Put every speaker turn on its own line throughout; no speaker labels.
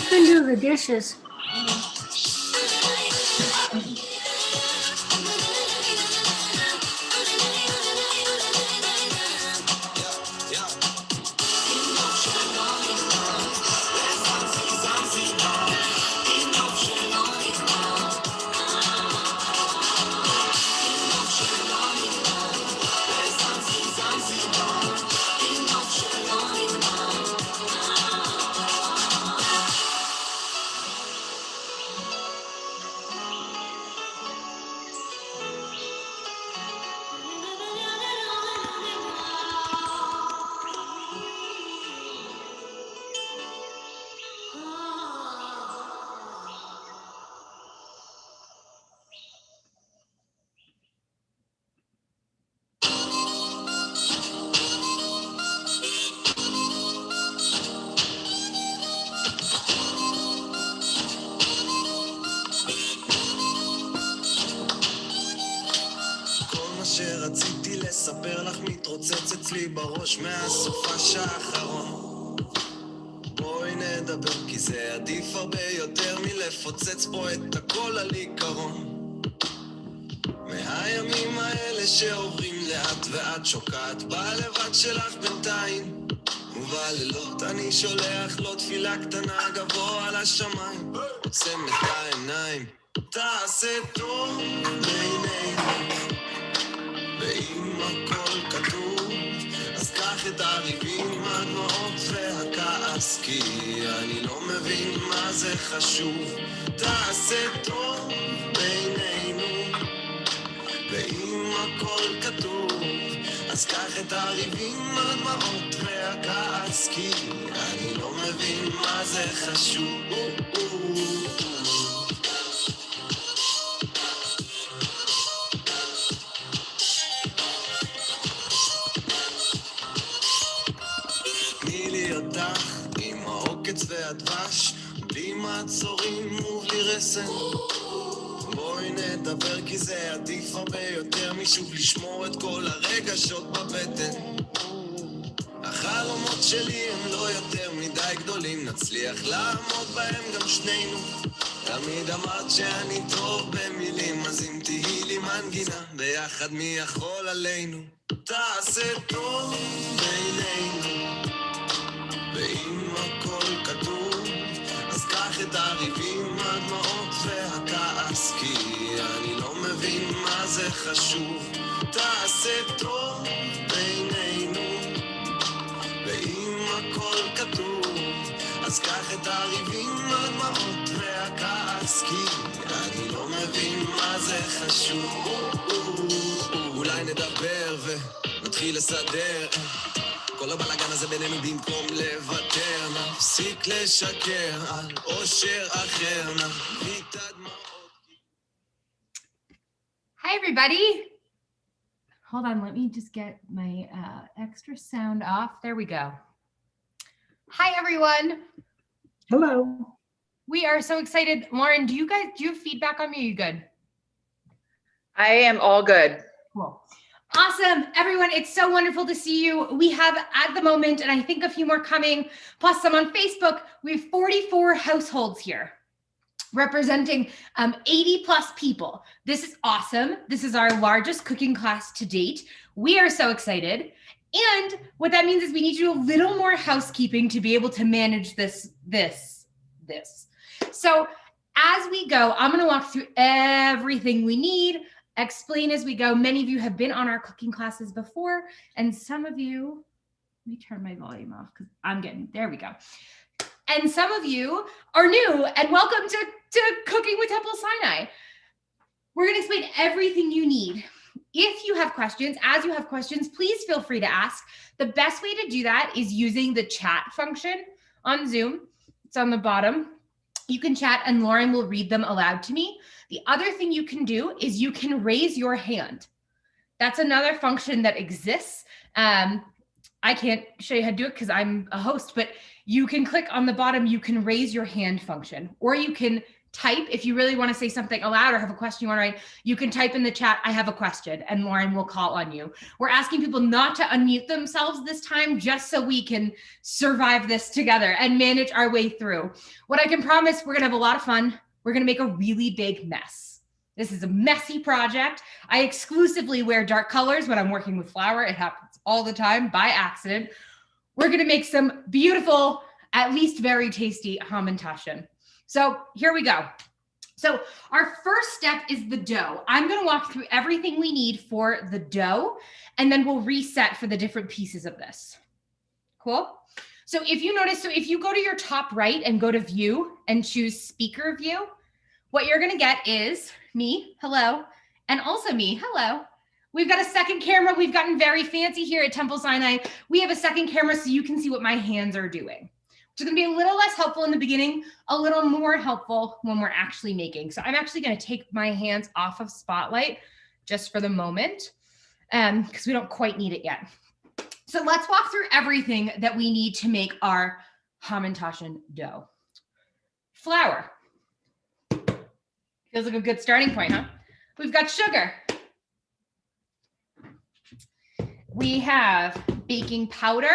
can do the dishes.
שרציתי לספר לך מתרוצץ אצלי בראש מהסופש האחרון. בואי נדבר כי זה עדיף הרבה יותר מלפוצץ פה את הכל על עיקרון. מהימים האלה שעוברים לאט ואת שוקעת בלבד שלך בינתיים, ובלילות אני שולח לו תפילה קטנה גבוה על השמיים, עוצם את העיניים, תעשה טוב בינינו, ואם הכל כתוב אז קח את הריבים, הדמעות והכעס, כי אני לא מבין מה זה חשוב. תעשה טוב בינינו, ואם הכל כתוב אז קח את הריבים, הדמעות והכעס, כי אני לא מבין מה זה חשוב. תני לי אותך עם העוקץ והדבש, בלי מעצורים ובלי רסן. בואי נדבר כי זה עדיף הרבה יותר משוב לשמור את כל הרגשות בבטן. החלומות שלי הם לא יותר מדי גדולים, נצליח לעמוד בהם גם שנינו. תמיד אמרת שאני טוב במילים, אז אם תהי לי מנגינה ביחד מי יכול עלינו. תעשה טוב בינינו, ואם הכל כתוב אז קח את הריבים, הדמעות והכעס, כי אני לא מבין מה זה חשוב. תעשה טוב בינינו, ואם הכל כתוב אז קח את הריבים, הדמעות והכעס, כי אני לא מבין מה זה חשוב. אולי נדבר ונתחיל לסדר כל הבלגן הזה בינינו במקום לוותר. נפסיק לשקר על אושר אחר, נביא את הדמעות.
Hi everybody. Hold on, let me just get my extra sound off. There we go. Hi everyone.
Hello.
We are so excited. Lauren, do you have feedback on me? Are you good?
I am all good.
Cool. Awesome. Everyone, it's so wonderful to see you. We have at the moment, and I think a few more coming, plus some on Facebook, we have 44 households here representing 80 plus people. This is awesome. This is our largest cooking class to date. We are so excited. And what that means is we need to do a little more housekeeping to be able to manage this. So as we go, I'm going to walk through everything we need, explain as we go. Many of you have been on our cooking classes before, and some of you, let me turn my volume off because there we go. And some of you are new, and welcome to Cooking with Temple Sinai. We're going to explain everything you need. If you have questions, as you have questions, please feel free to ask. The best way to do that is using the chat function on Zoom. It's on the bottom. You can chat and Lauren will read them aloud to me. The other thing you can do is you can raise your hand. That's another function that exists. I can't show you how to do it because I'm a host, but you can click on the bottom, you can raise your hand function, or you can type, if you really want to say something aloud or have a question you want to write, you can type in the chat, I have a question, and Lauren will call on you. We're asking people not to unmute themselves this time, just so we can survive this together and manage our way through. What I can promise, we're going to have a lot of fun. We're going to make a really big mess. This is a messy project. I exclusively wear dark colors when I'm working with flour. It happens all the time by accident. We're going to make some beautiful, at least very tasty Hamantaschen. So here we go. So our first step is the dough. I'm going to walk through everything we need for the dough, and then we'll reset for the different pieces of this. Cool? So if you notice, so if you go to your top right and go to view and choose speaker view, what you're going to get is me, hello, and also me, hello. We've got a second camera. We've gotten very fancy here at Temple Sinai. We have a second camera so you can see what my hands are doing. It's going to be a little less helpful in the beginning, a little more helpful when we're actually making. So I'm actually going to take my hands off of spotlight just for the moment because we don't quite need it yet. So let's walk through everything that we need to make our Hamantaschen dough. Flour. Feels like a good starting point, huh? We've got sugar. We have baking powder.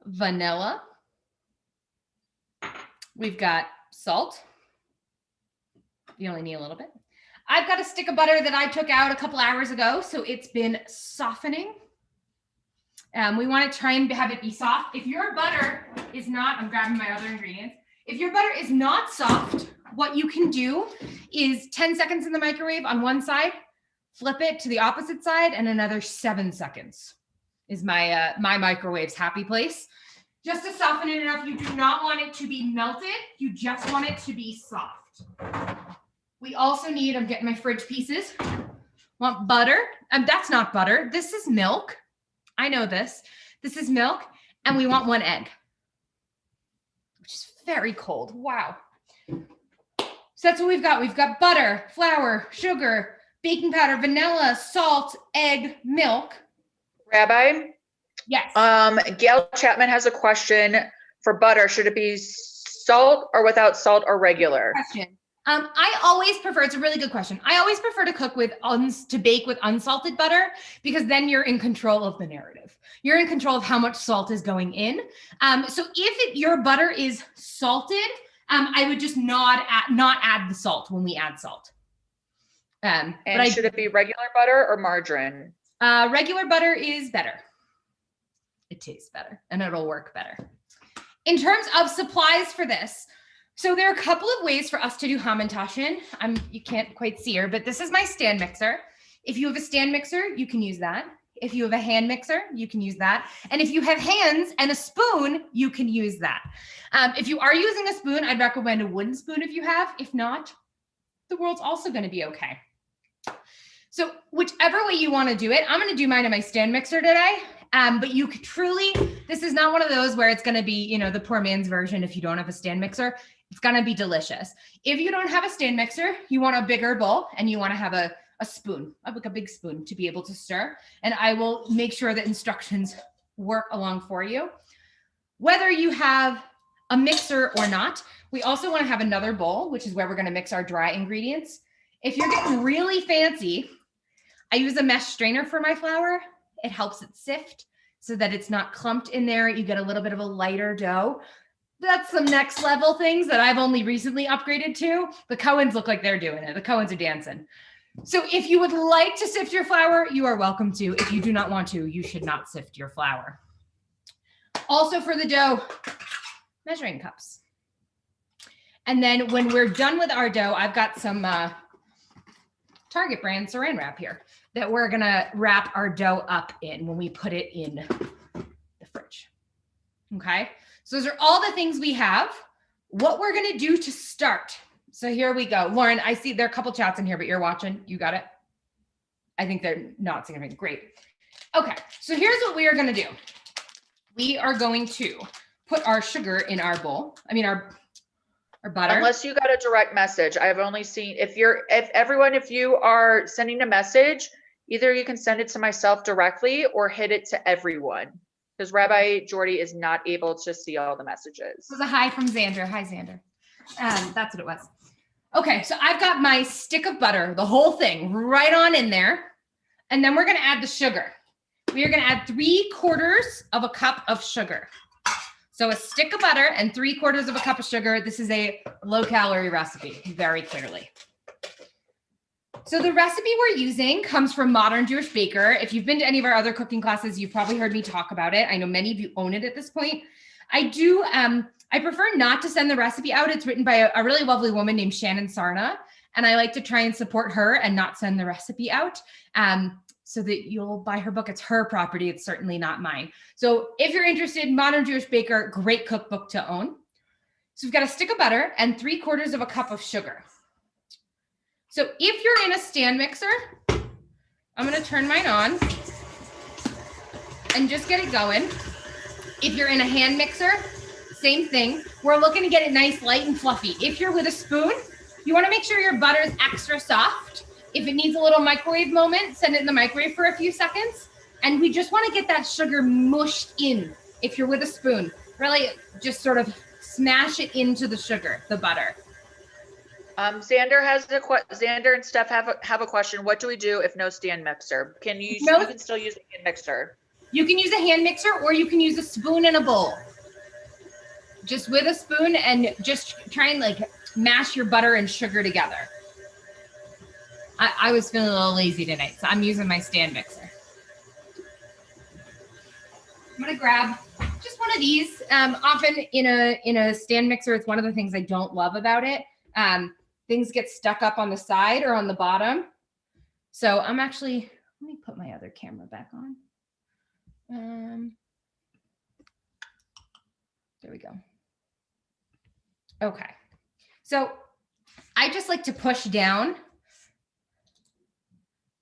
Vanilla. We've got salt. You only need a little bit. I've got a stick of butter that I took out a couple hours ago, so it's been softening. We want to try and have it be soft. If your butter is not, I'm grabbing my other ingredients. If your butter is not soft, what you can do is 10 seconds in the microwave on one side, flip it to the opposite side, and another 7 seconds is my microwave's happy place. Just to soften it enough. You do not want it to be melted. You just want it to be soft. We also need, I'm getting my fridge pieces. Want butter. That's not butter. This is milk. I know this. This is milk. And we want 1 egg, which is very cold. Wow. So that's what we've got. We've got butter, flour, sugar, baking powder, vanilla, salt, egg, milk.
Rabbi?
Yes.
Gail Chapman has a question for butter. Should it be salt or without salt or regular?
Question. I always prefer, it's a really good question. I always prefer to cook with, to bake with unsalted butter, because then you're in control of the narrative. You're in control of how much salt is going in. So if your butter is salted, I would just not add the salt when we add salt.
And should it be regular butter or margarine?
Regular butter is better. It tastes better and it'll work better. In terms of supplies for this, so there are a couple of ways for us to do Hamantaschen. You can't quite see her, but this is my stand mixer. If you have a stand mixer, you can use that. If you have a hand mixer, you can use that. And if you have hands and a spoon, you can use that. If you are using a spoon, I'd recommend a wooden spoon if you have. If not, the world's also going to be okay. So whichever way you want to do it, I'm going to do mine in my stand mixer today. But you could truly, this is not one of those where it's going to be, the poor man's version if you don't have a stand mixer. It's going to be delicious. If you don't have a stand mixer, you want a bigger bowl and you want to have a spoon, like a big spoon to be able to stir. And I will make sure that instructions work along for you. Whether you have a mixer or not, we also want to have another bowl, which is where we're going to mix our dry ingredients. If you're getting really fancy, I use a mesh strainer for my flour. It helps it sift so that it's not clumped in there. You get a little bit of a lighter dough. That's some next level things that I've only recently upgraded to. The Cohens look like they're doing it. The Cohens are dancing. So if you would like to sift your flour, you are welcome to. If you do not want to, you should not sift your flour. Also for the dough, measuring cups. And then when we're done with our dough, I've got some Target brand saran wrap here that we're gonna wrap our dough up in when we put it in the fridge. Okay, so those are all the things we have. What we're gonna do to start. So here we go. Lauren, I see there are a couple chats in here, but you're watching, you got it? I think they're not significant, great. Okay, so here's what we are gonna do. We are going to put our sugar in our bowl. I mean, our butter.
Unless you got a direct message. I've only seen, if you are sending a message, either you can send it to myself directly or hit it to everyone. Because Rabbi Jordy is not able to see all the messages.
It was a hi from Xander. Hi, Xander. That's what it was. Okay, so I've got my stick of butter, the whole thing, right on in there. And then we're going to add the sugar. We are going to add 3/4 of a cup of sugar. So a stick of butter and 3/4 of a cup of sugar. This is a low-calorie recipe, very clearly. So the recipe we're using comes from Modern Jewish Baker. If you've been to any of our other cooking classes, you've probably heard me talk about it. I know many of you own it at this point. I prefer not to send the recipe out. It's written by a really lovely woman named Shannon Sarna, and I like to try and support her and not send the recipe out so that you'll buy her book. It's her property. It's certainly not mine. So if you're interested, Modern Jewish Baker, great cookbook to own. So we've got a stick of butter and 3/4 of a cup of sugar. So if you're in a stand mixer, I'm going to turn mine on and just get it going. If you're in a hand mixer, same thing. We're looking to get it nice, light, and fluffy. If you're with a spoon, you want to make sure your butter is extra soft. If it needs a little microwave moment, send it in the microwave for a few seconds. And we just want to get that sugar mushed in. If you're with a spoon, really just sort of smash it into the sugar, the butter.
Xander and Steph have a question. What do we do if no stand mixer? You can still use a hand mixer.
You can use a hand mixer or you can use a spoon and a bowl. Just with a spoon and just try and like mash your butter and sugar together. I was feeling a little lazy tonight, so I'm using my stand mixer. I'm gonna grab just one of these. Often in a stand mixer, it's one of the things I don't love about it. Things get stuck up on the side or on the bottom. So let me put my other camera back on. There we go. Okay. So I just like to push down.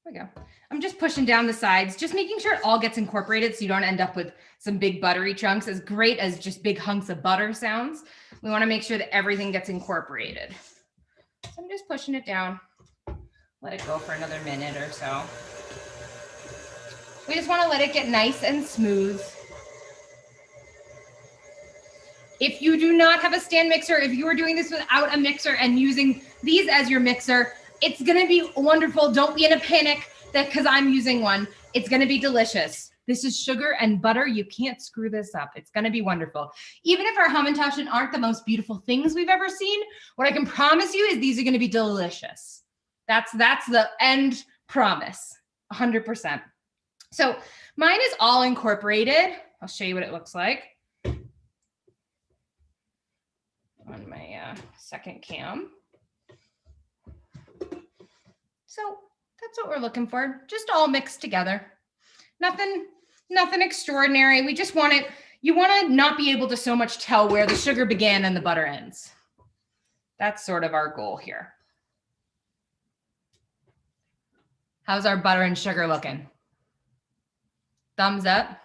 There we go. I'm just pushing down the sides, just making sure it all gets incorporated so you don't end up with some big buttery chunks. As great as just big hunks of butter sounds, we want to make sure that everything gets incorporated. So I'm just pushing it down. Let it go for another minute or so. We just want to let it get nice and smooth. If you do not have a stand mixer, if you are doing this without a mixer and using these as your mixer, it's going to be wonderful. Don't be in a panic because I'm using one. It's going to be delicious. This is sugar and butter. You can't screw this up. It's going to be wonderful. Even if our Hamantaschen aren't the most beautiful things we've ever seen, what I can promise you is these are going to be delicious. That's the end promise, 100%. So mine is all incorporated. I'll show you what it looks like on my second cam. So that's what we're looking for. Just all mixed together. Nothing extraordinary. We just want it. You want to not be able to so much tell where the sugar began and the butter ends. That's sort of our goal here. How's our butter and sugar looking? Thumbs up.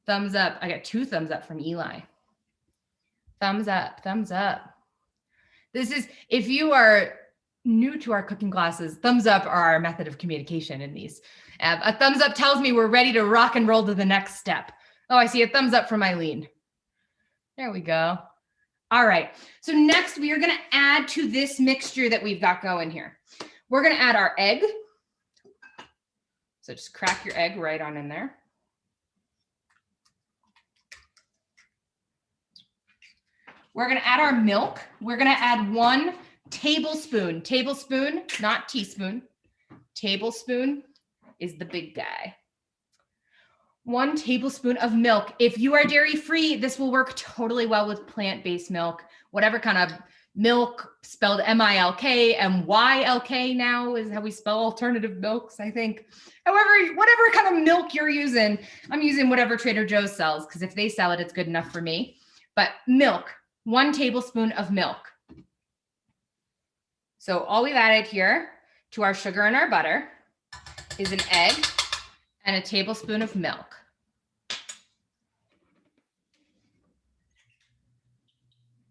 Thumbs up. I got 2 thumbs up from Eli. Thumbs up, thumbs up. This is, if you are new to our cooking classes, thumbs up are our method of communication in these. A thumbs up tells me we're ready to rock and roll to the next step. Oh, I see a thumbs up from Eileen. There we go. All right. So next we are going to add to this mixture that we've got going here. We're going to add our egg. So just crack your egg right on in there. We're going to add our milk. We're going to add 1 tablespoon, not teaspoon. Tablespoon is the big guy. 1 tablespoon of milk. If you are dairy-free, this will work totally well with plant-based milk. Whatever kind of milk, spelled M-I-L-K, M-Y-L-K now is how we spell alternative milks, I think. However, whatever kind of milk you're using, I'm using whatever Trader Joe's sells, because if they sell it, it's good enough for me. But milk, 1 tablespoon of milk. So all we've added here to our sugar and our butter is an egg and a tablespoon of milk.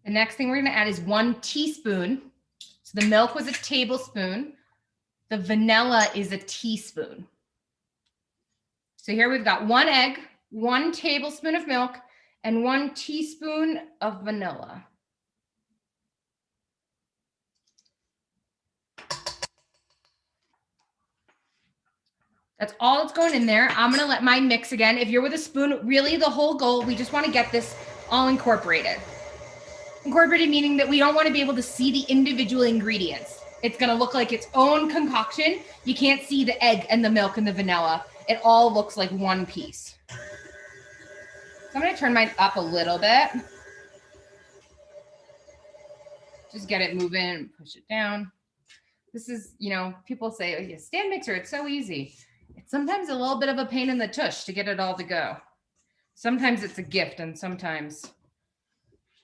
The next thing we're going to add is 1 teaspoon. So the milk was a tablespoon. The vanilla is a teaspoon. So here we've got 1 egg, 1 tablespoon of milk, and 1 teaspoon of vanilla. That's all that's going in there. I'm going to let mine mix again. If you're with a spoon, really the whole goal, we just want to get this all incorporated. Incorporated meaning that we don't want to be able to see the individual ingredients. It's going to look like its own concoction. You can't see the egg and the milk and the vanilla. It all looks like one piece. So I'm going to turn mine up a little bit. Just get it moving and push it down. This is, you know, people say, oh, yeah, stand mixer, it's so easy. It's sometimes a little bit of a pain in the tush to get it all to go. Sometimes it's a gift and sometimes it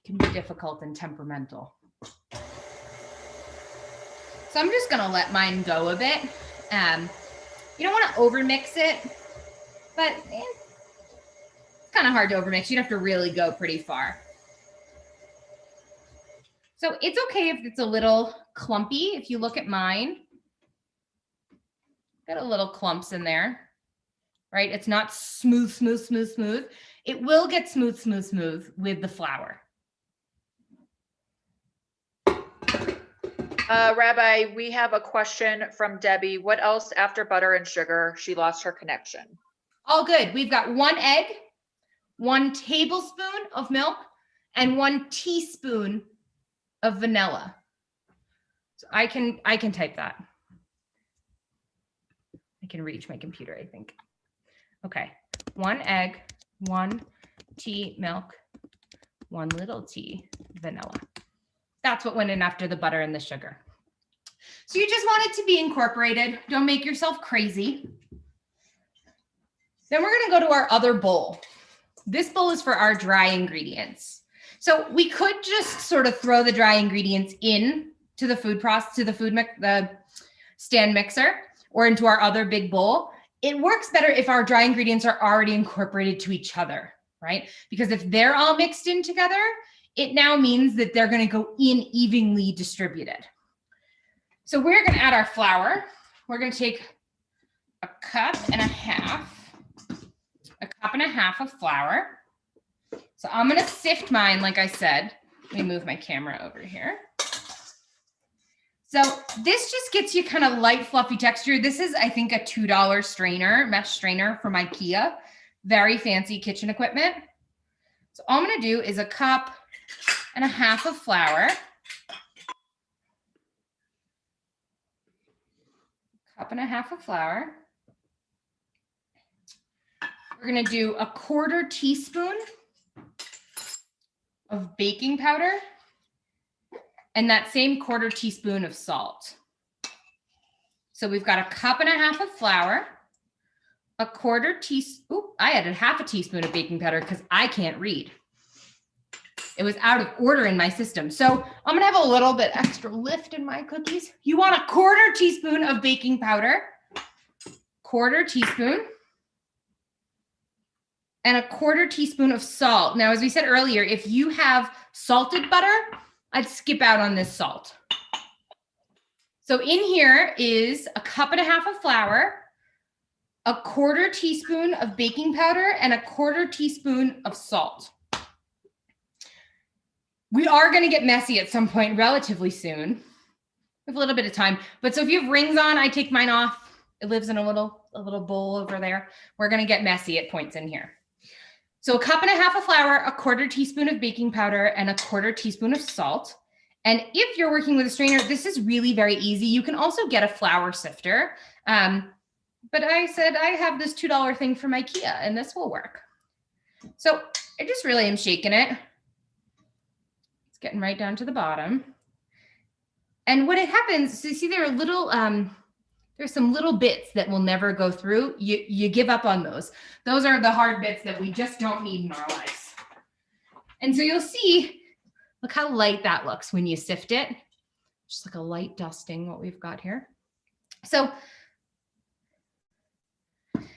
can be difficult and temperamental. So I'm just gonna let mine go a bit. You don't wanna overmix it, but it's kind of hard to overmix. You'd have to really go pretty far. So it's okay if it's a little clumpy. If you look at mine, got a little clumps in there, right? It's not smooth, smooth, smooth, smooth. It will get smooth, smooth, smooth with the flour.
Rabbi, we have a question from Debbie. What else after butter and sugar? She lost her connection.
All good. We've got 1 egg, 1 tablespoon of milk, and 1 teaspoon of vanilla. So I can type that. I can reach my computer, I think. Okay. 1 egg, 1 tea milk, 1 little tea vanilla. That's what went in after the butter and the sugar. So you just want it to be incorporated. Don't make yourself crazy. Then we're going to go to our other bowl. This bowl is for our dry ingredients. So we could just sort of throw the dry ingredients in to the food process, to the stand mixer, or into our other big bowl. It works better if our dry ingredients are already incorporated to each other, right? Because if they're all mixed in together, it now means that they're going to go in evenly distributed. So we're going to add our flour. We're going to take a cup and a half of flour. So I'm going to sift mine, like I said. Let me move my camera over here. So this just gets you kind of light, fluffy texture. This is, I think, a $2 strainer, mesh strainer from IKEA. Very fancy kitchen equipment. So all I'm going to do is a cup and a half of flour. Cup and a half of flour. We're going to do a 1/4 teaspoon of baking powder and that same 1/4 teaspoon of salt. So we've got a cup and a half of flour, a 1/4 teaspoon. Ooh, I added half a teaspoon of baking powder because I can't read. It was out of order in my system. So I'm gonna have a little bit extra lift in my cookies. You want a 1/4 teaspoon of baking powder, 1/4 teaspoon, and a 1/4 teaspoon of salt. Now, as we said earlier, if you have salted butter, I'd skip out on this salt. So in here is a cup and a half of flour, a 1/4 teaspoon of baking powder, and a 1/4 teaspoon of salt. We are going to get messy at some point relatively soon. We have a little bit of time. But so if you have rings on, I take mine off. It lives in a little bowl over there. We're going to get messy at points in here. So a cup and a half of flour, a 1/4 teaspoon of baking powder, and a 1/4 teaspoon of salt. And if you're working with a strainer, this is really very easy. You can also get a flour sifter. But I said, I have this $2 thing from IKEA and this will work. So I just really am shaking it. It's getting right down to the bottom. And when it happens, so you see there are little, there's some little bits that will never go through. You give up on those. Those are the hard bits that we just don't need in our lives. And so you'll see, look how light that looks when you sift it. Just like a light dusting, what we've got here. So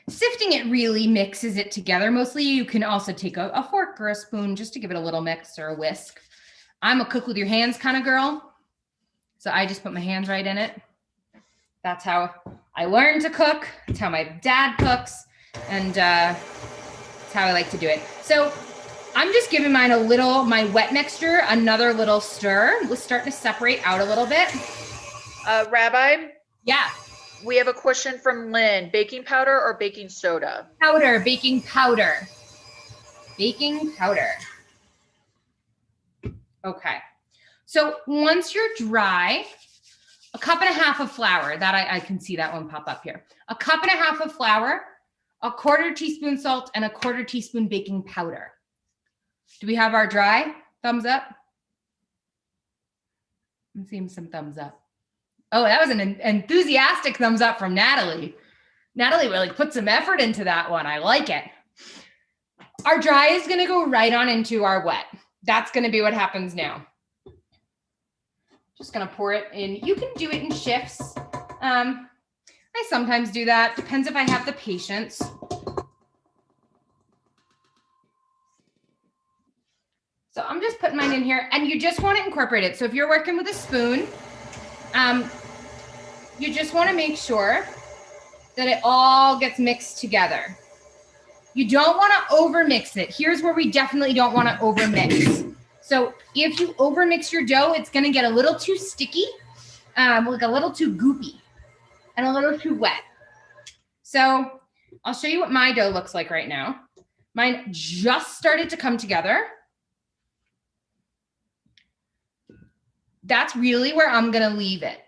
sifting it really mixes it together. Mostly you can also take a fork or a spoon just to give it a little mix or a whisk. I'm a cook with your hands kind of girl. So I just put my hands right in it. That's how I learned to cook. That's how my dad cooks. And that's how I like to do it. So I'm just giving mine my wet mixture, another little stir. We're starting to separate out a little bit.
Rabbi?
Yeah.
We have a question from Lynn. Baking powder or baking soda?
Powder, baking powder. Baking powder. Okay. So once you're dry, a cup and a half of flour. That I can see that one pop up here. A cup and a half of flour, a 1/4 teaspoon salt, and a 1/4 teaspoon baking powder. Do we have our dry? Thumbs up. I'm seeing some thumbs up. Oh, that was an enthusiastic thumbs up from Natalie. Natalie really put some effort into that one. I like it. Our dry is going to go right on into our wet. That's going to be what happens now. Just going to pour it in. You can do it in shifts. I sometimes do that. Depends if I have the patience. So I'm just putting mine in here, and you just want to incorporate it. So if you're working with a spoon, you just want to make sure that it all gets mixed together. You don't want to overmix it. Here's where we definitely don't want to overmix. So if you overmix your dough, it's going to get a little too sticky, like a little too goopy and a little too wet. So I'll show you what my dough looks like right now. Mine just started to come together. That's really where I'm going to leave it.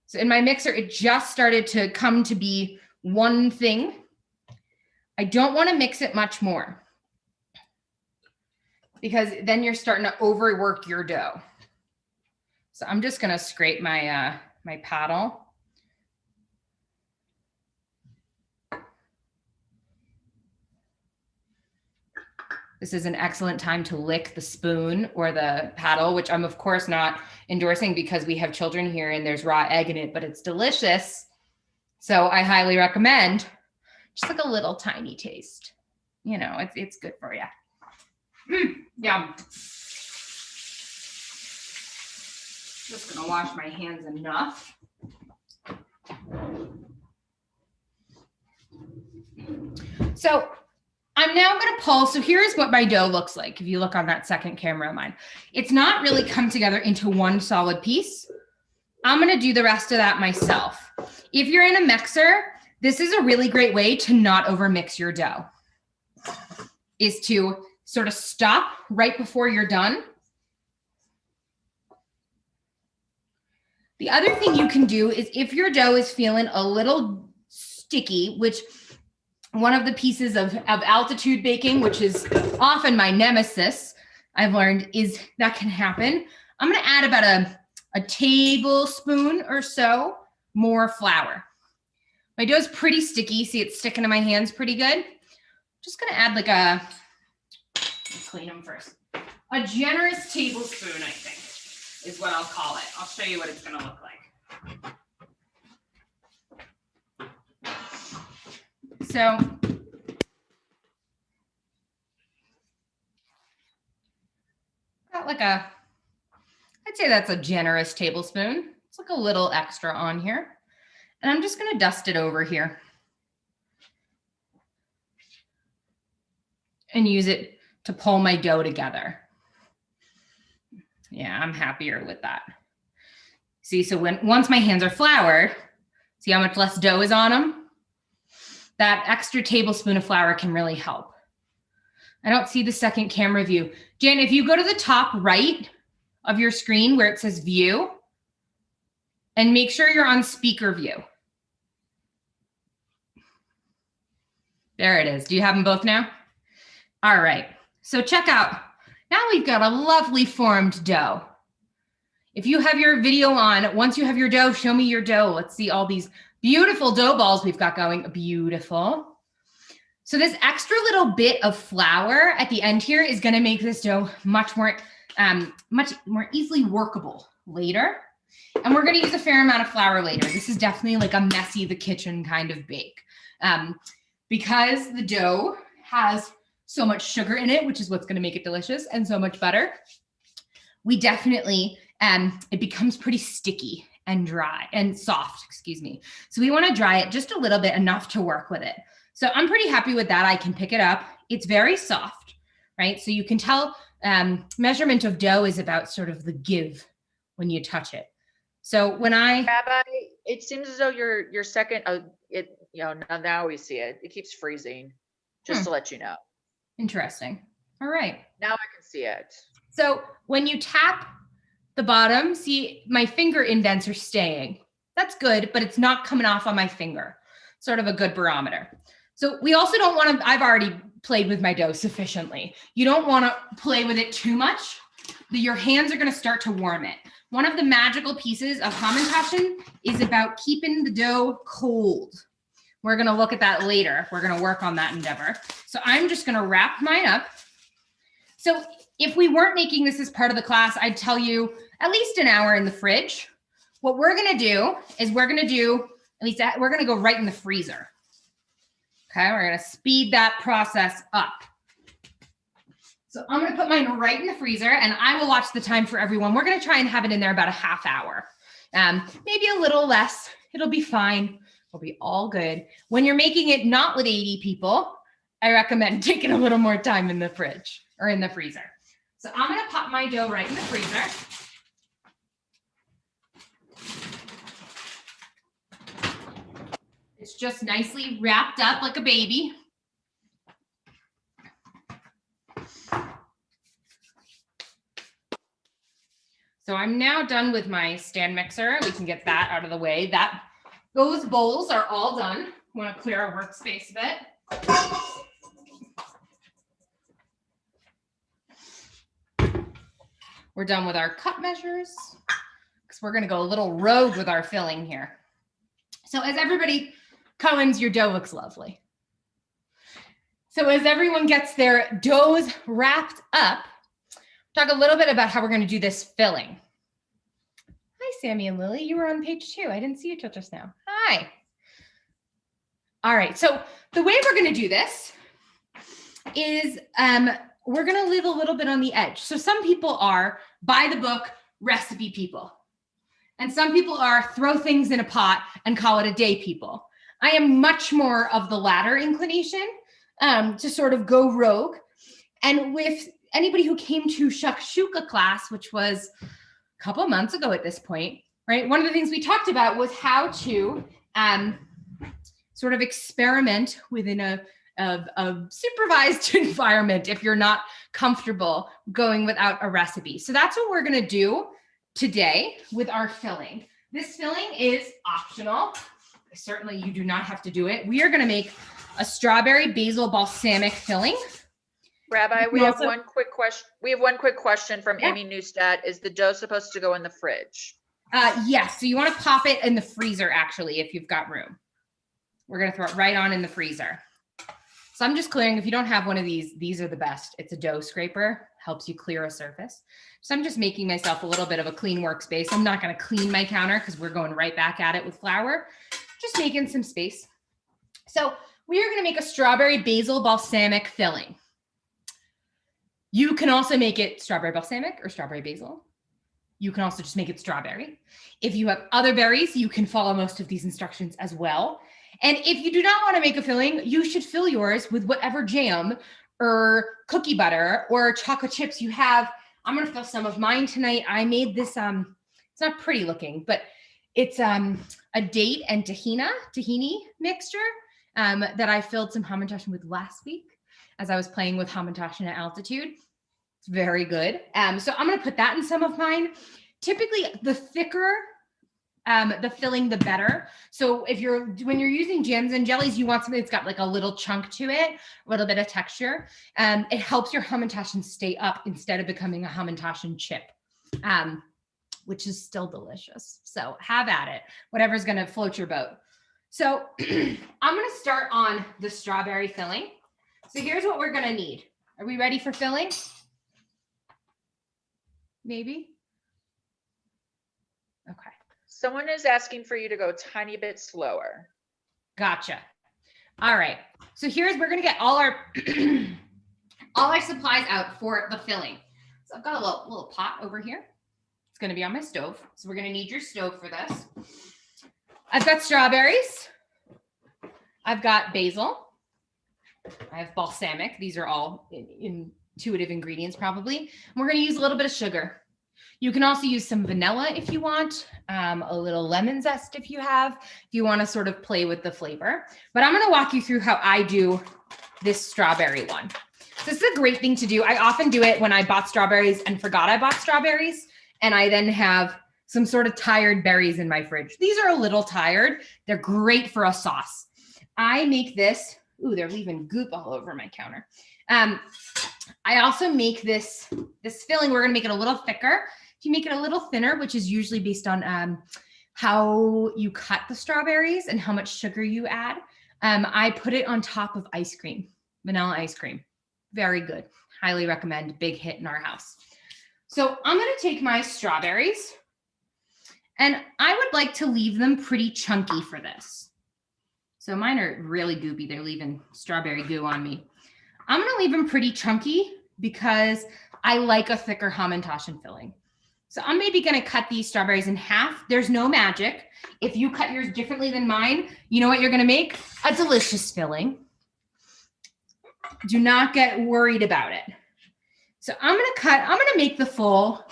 So in my mixer, it just started to come to be one thing. I don't want to mix it much more because then you're starting to overwork your dough. So I'm just going to scrape my my paddle. This is an excellent time to lick the spoon or the paddle, which I'm of course not endorsing because we have children here and there's raw egg in it, but it's delicious. So I highly recommend just like a little tiny taste. You know, it's good for you. Yum. Just gonna wash my hands enough. So I'm now going to pull. So here's what my dough looks like. If you look on that second camera of mine, it's not really come together into one solid piece. I'm going to do the rest of that myself. If you're in a mixer, this is a really great way to not overmix your dough, is to sort of stop right before you're done. The other thing you can do is if your dough is feeling a little sticky, which one of the pieces of altitude baking, which is often my nemesis, I've learned is that can happen. I'm going to add about a tablespoon or so more flour. My dough's pretty sticky. See, it's sticking to my hands pretty good. Just going to add like let's clean them first. A generous tablespoon, I think, is what I'll call it. I'll show you what it's going to look like. So got like I'd say that's a generous tablespoon. It's like a little extra on here. And I'm just going to dust it over here and use it to pull my dough together. Yeah, I'm happier with that. See, so once my hands are floured, see how much less dough is on them? That extra tablespoon of flour can really help. I don't see the second camera view. Jan, if you go to the top right of your screen where it says view, and make sure you're on speaker view. There it is. Do you have them both now? All right. So check out. Now we've got a lovely formed dough. If you have your video on, once you have your dough, show me your dough. Let's see all these beautiful dough balls we've got going. Beautiful. So this extra little bit of flour at the end here is going to make this dough much more easily workable later. And we're going to use a fair amount of flour later. This is definitely like a messy the kitchen kind of bake. Because the dough has so much sugar in it, which is what's going to make it delicious, and so much butter, we definitely, it becomes pretty sticky and dry and soft, excuse me. So we want to dry it just a little bit, enough to work with it. So I'm pretty happy with that. I can pick it up. It's very soft, right? So you can tell measurement of dough is about sort of the give when you touch it. So when
Rabbi, it seems as though your second, now we see it. It keeps freezing, just to let you know.
Interesting. All right.
Now I can see it.
So when you tap the bottom, see my finger indents are staying. That's good, but it's not coming off on my finger. Sort of a good barometer. So we also don't want to, I've already played with my dough sufficiently. You don't want to play with it too much. Your hands are going to start to warm it. One of the magical pieces of Hamantaschen is about keeping the dough cold. We're going to look at that later. We're going to work on that endeavor. So I'm just going to wrap mine up. So if we weren't making this as part of the class, I'd tell you at least an hour in the fridge. What we're going to do is we're going to go right in the freezer. Okay, we're going to speed that process up. So I'm going to put mine right in the freezer, and I will watch the time for everyone. We're going to try and have it in there about a half hour, maybe a little less. It'll be fine. It'll be all good. When you're making it not with 80 people, I recommend taking a little more time in the fridge or in the freezer. So I'm going to pop my dough right in the freezer. It's just nicely wrapped up like a baby. So I'm now done with my stand mixer. We can get that out of the way. Those bowls are all done. I want to clear our workspace a bit. We're done with our cup measures because we're going to go a little rogue with our filling here. So as everybody, Cohen's, your dough looks lovely. So as everyone gets their doughs wrapped up, talk a little bit about how we're going to do this filling. Hi, Sammy and Lily. You were on page 2. I didn't see you till just now. Hi. All right. So the way we're going to do this is we're going to leave a little bit on the edge. So some people are by the book recipe people. And some people are throw things in a pot and call it a day people. I am much more of the latter inclination, to sort of go rogue. And with anybody who came to shakshuka class, which was a couple months ago at this point, right? One of the things we talked about was how to sort of experiment within a supervised environment if you're not comfortable going without a recipe. So that's what we're going to do today with our filling. This filling is optional. Certainly you do not have to do it. We are going to make a strawberry basil balsamic filling.
Rabbi, we have one quick question. We have one quick question from Amy Neustadt. Is the dough supposed to go in the fridge?
Yes. So you want to pop it in the freezer, actually, if you've got room. We're going to throw it right on in the freezer. So I'm just clearing. If you don't have one of these are the best. It's a dough scraper. Helps you clear a surface. So I'm just making myself a little bit of a clean workspace. I'm not going to clean my counter because we're going right back at it with flour. Just making some space. So we are going to make a strawberry basil balsamic filling. You can also make it strawberry balsamic or strawberry basil. You can also just make it strawberry. If you have other berries, you can follow most of these instructions as well. And if you do not want to make a filling, you should fill yours with whatever jam or cookie butter or chocolate chips you have. I'm going to fill some of mine tonight. I made this, it's not pretty looking, but it's a date and tahini mixture that I filled some Hamantaschen with last week as I was playing with Hamantaschen at altitude. It's very good. So I'm going to put that in some of mine. Typically, the thicker the filling, the better. So when you're using jams and jellies, you want something that's got like a little chunk to it, a little bit of texture. It helps your Hamantaschen stay up instead of becoming a Hamantaschen chip, which is still delicious. So have at it, whatever's going to float your boat. So I'm going to start on the strawberry filling. So here's what we're going to need. Are we ready for filling? Maybe. Okay.
Someone is asking for you to go a tiny bit slower.
Gotcha. All right. So we're going to get all our all our supplies out for the filling. So I've got a little pot over here. It's going to be on my stove. So we're going to need your stove for this. I've got strawberries. I've got basil. I have balsamic. These are all intuitive ingredients probably. And we're going to use a little bit of sugar. You can also use some vanilla if you want, a little lemon zest if you want to sort of play with the flavor. But I'm going to walk you through how I do this strawberry one. So this is a great thing to do. I often do it when I bought strawberries and forgot I bought strawberries, and I then have some sort of tired berries in my fridge. These are a little tired. They're great for a sauce. I make this. Ooh, they're leaving goop all over my counter. I also make this filling. We're going to make it a little thicker. If you make it a little thinner, which is usually based on how you cut the strawberries and how much sugar you add, I put it on top of ice cream, vanilla ice cream. Very good. Highly recommend. Big hit in our house. So I'm going to take my strawberries, and I would like to leave them pretty chunky for this. So mine are really goopy. They're leaving strawberry goo on me. I'm going to leave them pretty chunky because I like a thicker Hamantaschen filling. So I'm maybe going to cut these strawberries in half. There's no magic. If you cut yours differently than mine, you know what you're going to make? A delicious filling. Do not get worried about it. So I'm going to make the full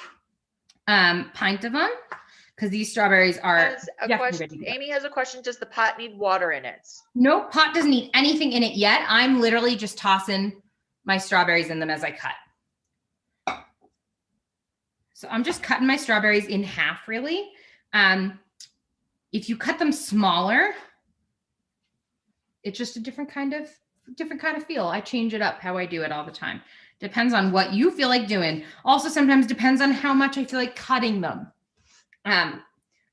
pint of them because these strawberries are definitely ready to go.
Amy has a question. Does the pot need water in it?
No, pot doesn't need anything in it yet. I'm literally just tossing my strawberries in them as I cut. So I'm just cutting my strawberries in half, really. If you cut them smaller, it's just a different kind of feel. I change it up how I do it all the time. Depends on what you feel like doing. Also, sometimes depends on how much I feel like cutting them. A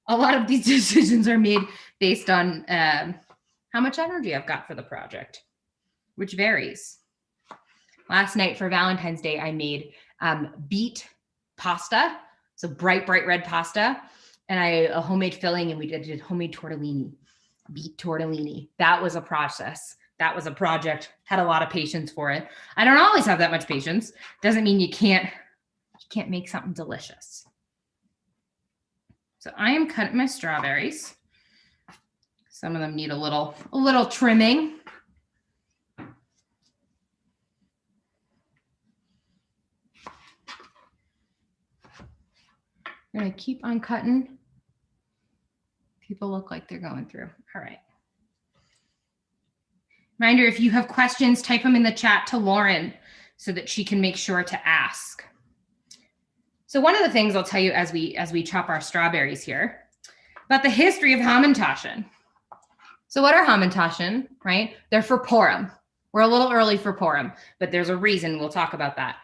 lot of these decisions are made based on how much energy I've got for the project, which varies. Last night for Valentine's Day, I made beet pasta, so bright red pasta, and a homemade filling, and we did homemade tortellini, beet tortellini. That was a process. That was a project. Had a lot of patience for it. I don't always have that much patience. Doesn't mean you can't make something delicious. So I am cutting my strawberries. Some of them need a little trimming. I'm going to keep on cutting. People look like they're going through. All right. Reminder, if you have questions, type them in the chat to Lauren so that she can make sure to ask. So one of the things I'll tell you as we chop our strawberries here about the history of Hamantaschen. So what are Hamantaschen, right? They're for Purim. We're a little early for Purim, but there's a reason. We'll talk about that.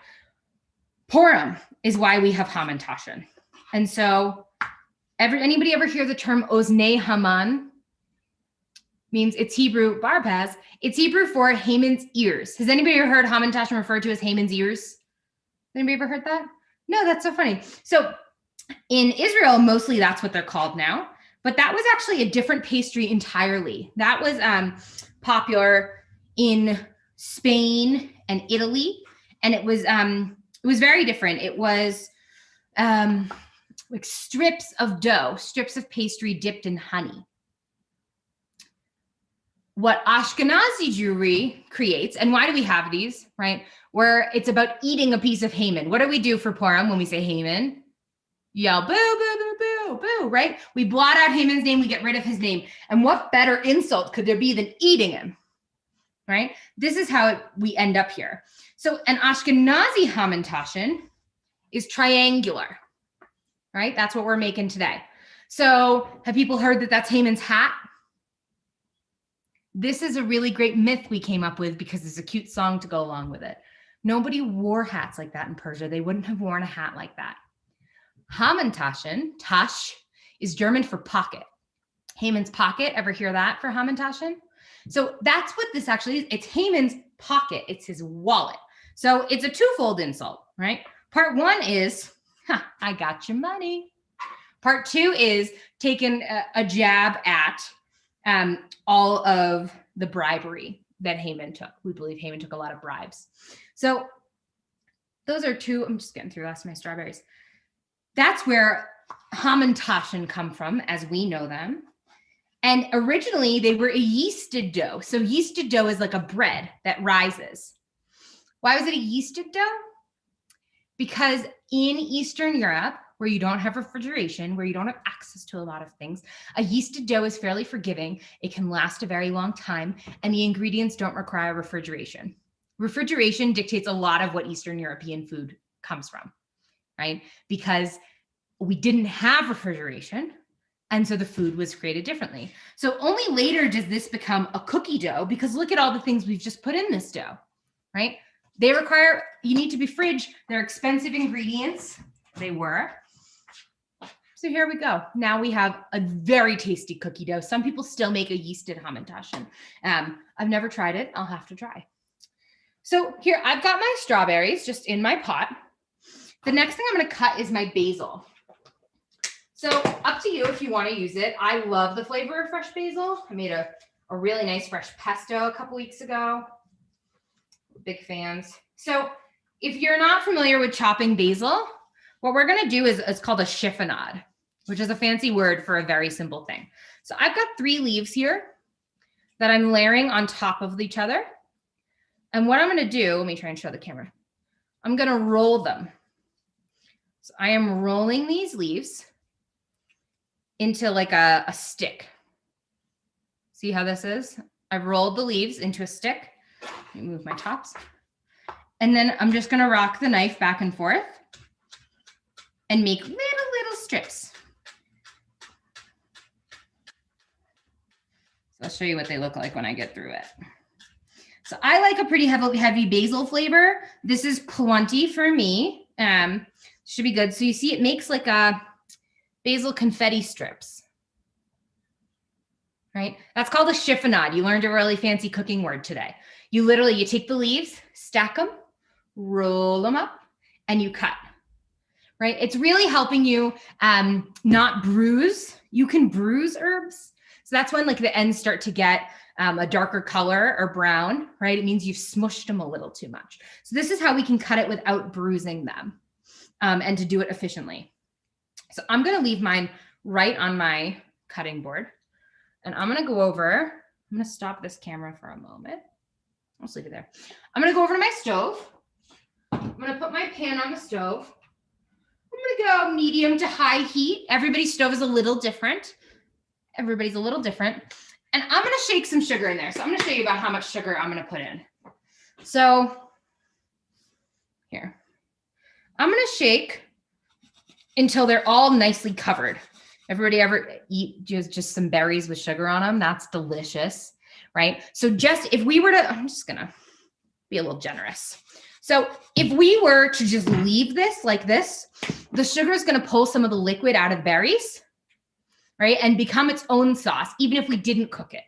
Purim is why we have Hamantaschen. And so anybody ever hear the term Oznei Haman? Means it's Hebrew, Barbaz. It's Hebrew for Haman's ears. Has anybody ever heard Hamantaschen referred to as Haman's ears? Anybody ever heard that? No, that's so funny. So in Israel, mostly that's what they're called now. But that was actually a different pastry entirely. That was popular in Spain and Italy, and it was very different. It was like strips of dough, strips of pastry dipped in honey. What Ashkenazi Jewry creates, and why do we have these, right? Where it's about eating a piece of Haman. What do we do for Purim when we say Haman? Yell, boo, boo, boo, boo, boo, right? We blot out Haman's name, we get rid of his name. And what better insult could there be than eating him, right? This is how we end up here. So an Ashkenazi Hamantaschen is triangular, right? That's what we're making today. So have people heard that that's Haman's hat? This is a really great myth we came up with because it's a cute song to go along with it. Nobody wore hats like that in Persia. They wouldn't have worn a hat like that. Hamantaschen, Tasch, is German for pocket. Haman's pocket, ever hear that for Hamantaschen? So that's what this actually is. It's Haman's pocket. It's his wallet. So it's a twofold insult, right? Part one is, I got your money. Part two is taking a jab at all of the bribery that Haman took. We believe Haman took a lot of bribes. So those are two. I'm just getting through the rest of my strawberries. That's where Hamantaschen come from as we know them. And originally they were a yeasted dough. So yeasted dough is like a bread that rises. Why was it a yeasted dough? Because in Eastern Europe, where you don't have refrigeration, where you don't have access to a lot of things, a yeasted dough is fairly forgiving. It can last a very long time, and the ingredients don't require refrigeration. Refrigeration dictates a lot of what Eastern European food comes from, right? Because we didn't have refrigeration, and so the food was created differently. So only later does this become a cookie dough, because look at all the things we've just put in this dough, right? They require, you need to be fridge. They're expensive ingredients. They were. So here we go. Now we have a very tasty cookie dough. Some people still make a yeasted Hamantaschen. I've never tried it. I'll have to try. So here, I've got my strawberries just in my pot. The next thing I'm going to cut is my basil. So up to you if you want to use it. I love the flavor of fresh basil. I made a really nice fresh pesto a couple weeks ago. Big fans. So if you're not familiar with chopping basil, what we're going to do is it's called a chiffonade, which is a fancy word for a very simple thing. So I've got 3 leaves here that I'm layering on top of each other. And what I'm going to do, let me try and show the camera. I'm going to roll them. So I am rolling these leaves into like a stick. See how this is? I've rolled the leaves into a stick. Let me move my tops. And then I'm just going to rock the knife back and forth and make little strips. So I'll show you what they look like when I get through it. So I like a pretty heavy basil flavor. This is plenty for me. Should be good. So you see it makes like a basil confetti strips. Right? That's called a chiffonade. You learned a really fancy cooking word today. You take the leaves, stack them, roll them up, and you cut. Right? It's really helping you not bruise. You can bruise herbs. So that's when like the ends start to get a darker color or brown, right? It means you've smushed them a little too much. So this is how we can cut it without bruising them and to do it efficiently. So I'm going to leave mine right on my cutting board. And I'm going to go over, I'm going to stop this camera for a moment. I'll just leave it there. I'm going to go over to my stove. I'm going to put my pan on the stove. I'm going to go medium to high heat. Everybody's stove is a little different. Everybody's a little different. And I'm going to shake some sugar in there. So I'm going to show you about how much sugar I'm going to put in. So here, I'm going to shake until they're all nicely covered. Everybody ever eat just some berries with sugar on them? That's delicious, right? So just if we were to, I'm just going to be a little generous. So if we were to just leave this like this, the sugar is going to pull some of the liquid out of berries, right? And become its own sauce, even if we didn't cook it,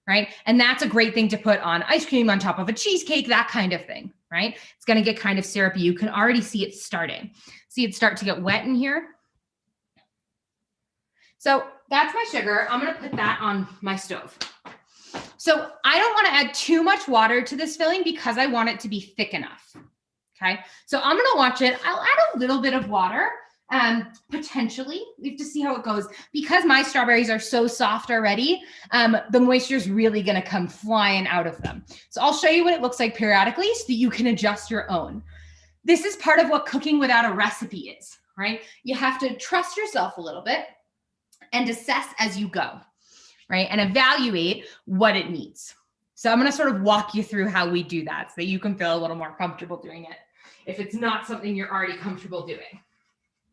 right? And that's a great thing to put on ice cream, on top of a cheesecake, that kind of thing, right? It's going to get kind of syrupy. You can already see it starting. See it start to get wet in here. So that's my sugar. I'm going to put that on my stove. So I don't want to add too much water to this filling because I want it to be thick enough. Okay. So I'm going to watch it. I'll add a little bit of water. Potentially, we have to see how it goes. Because my strawberries are so soft already, the moisture is really going to come flying out of them. So I'll show you what it looks like periodically so that you can adjust your own. This is part of what cooking without a recipe is, right? You have to trust yourself a little bit and assess as you go, right? And evaluate what it needs. So I'm going to sort of walk you through how we do that so that you can feel a little more comfortable doing it if it's not something you're already comfortable doing.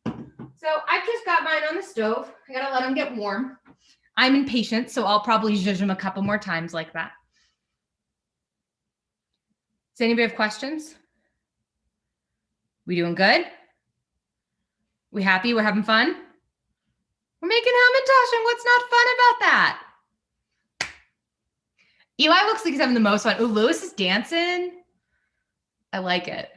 So I've just got mine on the stove. I got to let them get warm. I'm impatient, so I'll probably zhuzh them a couple more times like that. Does anybody have questions? We doing good? We happy? We're having fun? We're making Hamantaschen. What's not fun about that? Eli looks like he's having the most fun. Ooh, Lewis is dancing. I like it.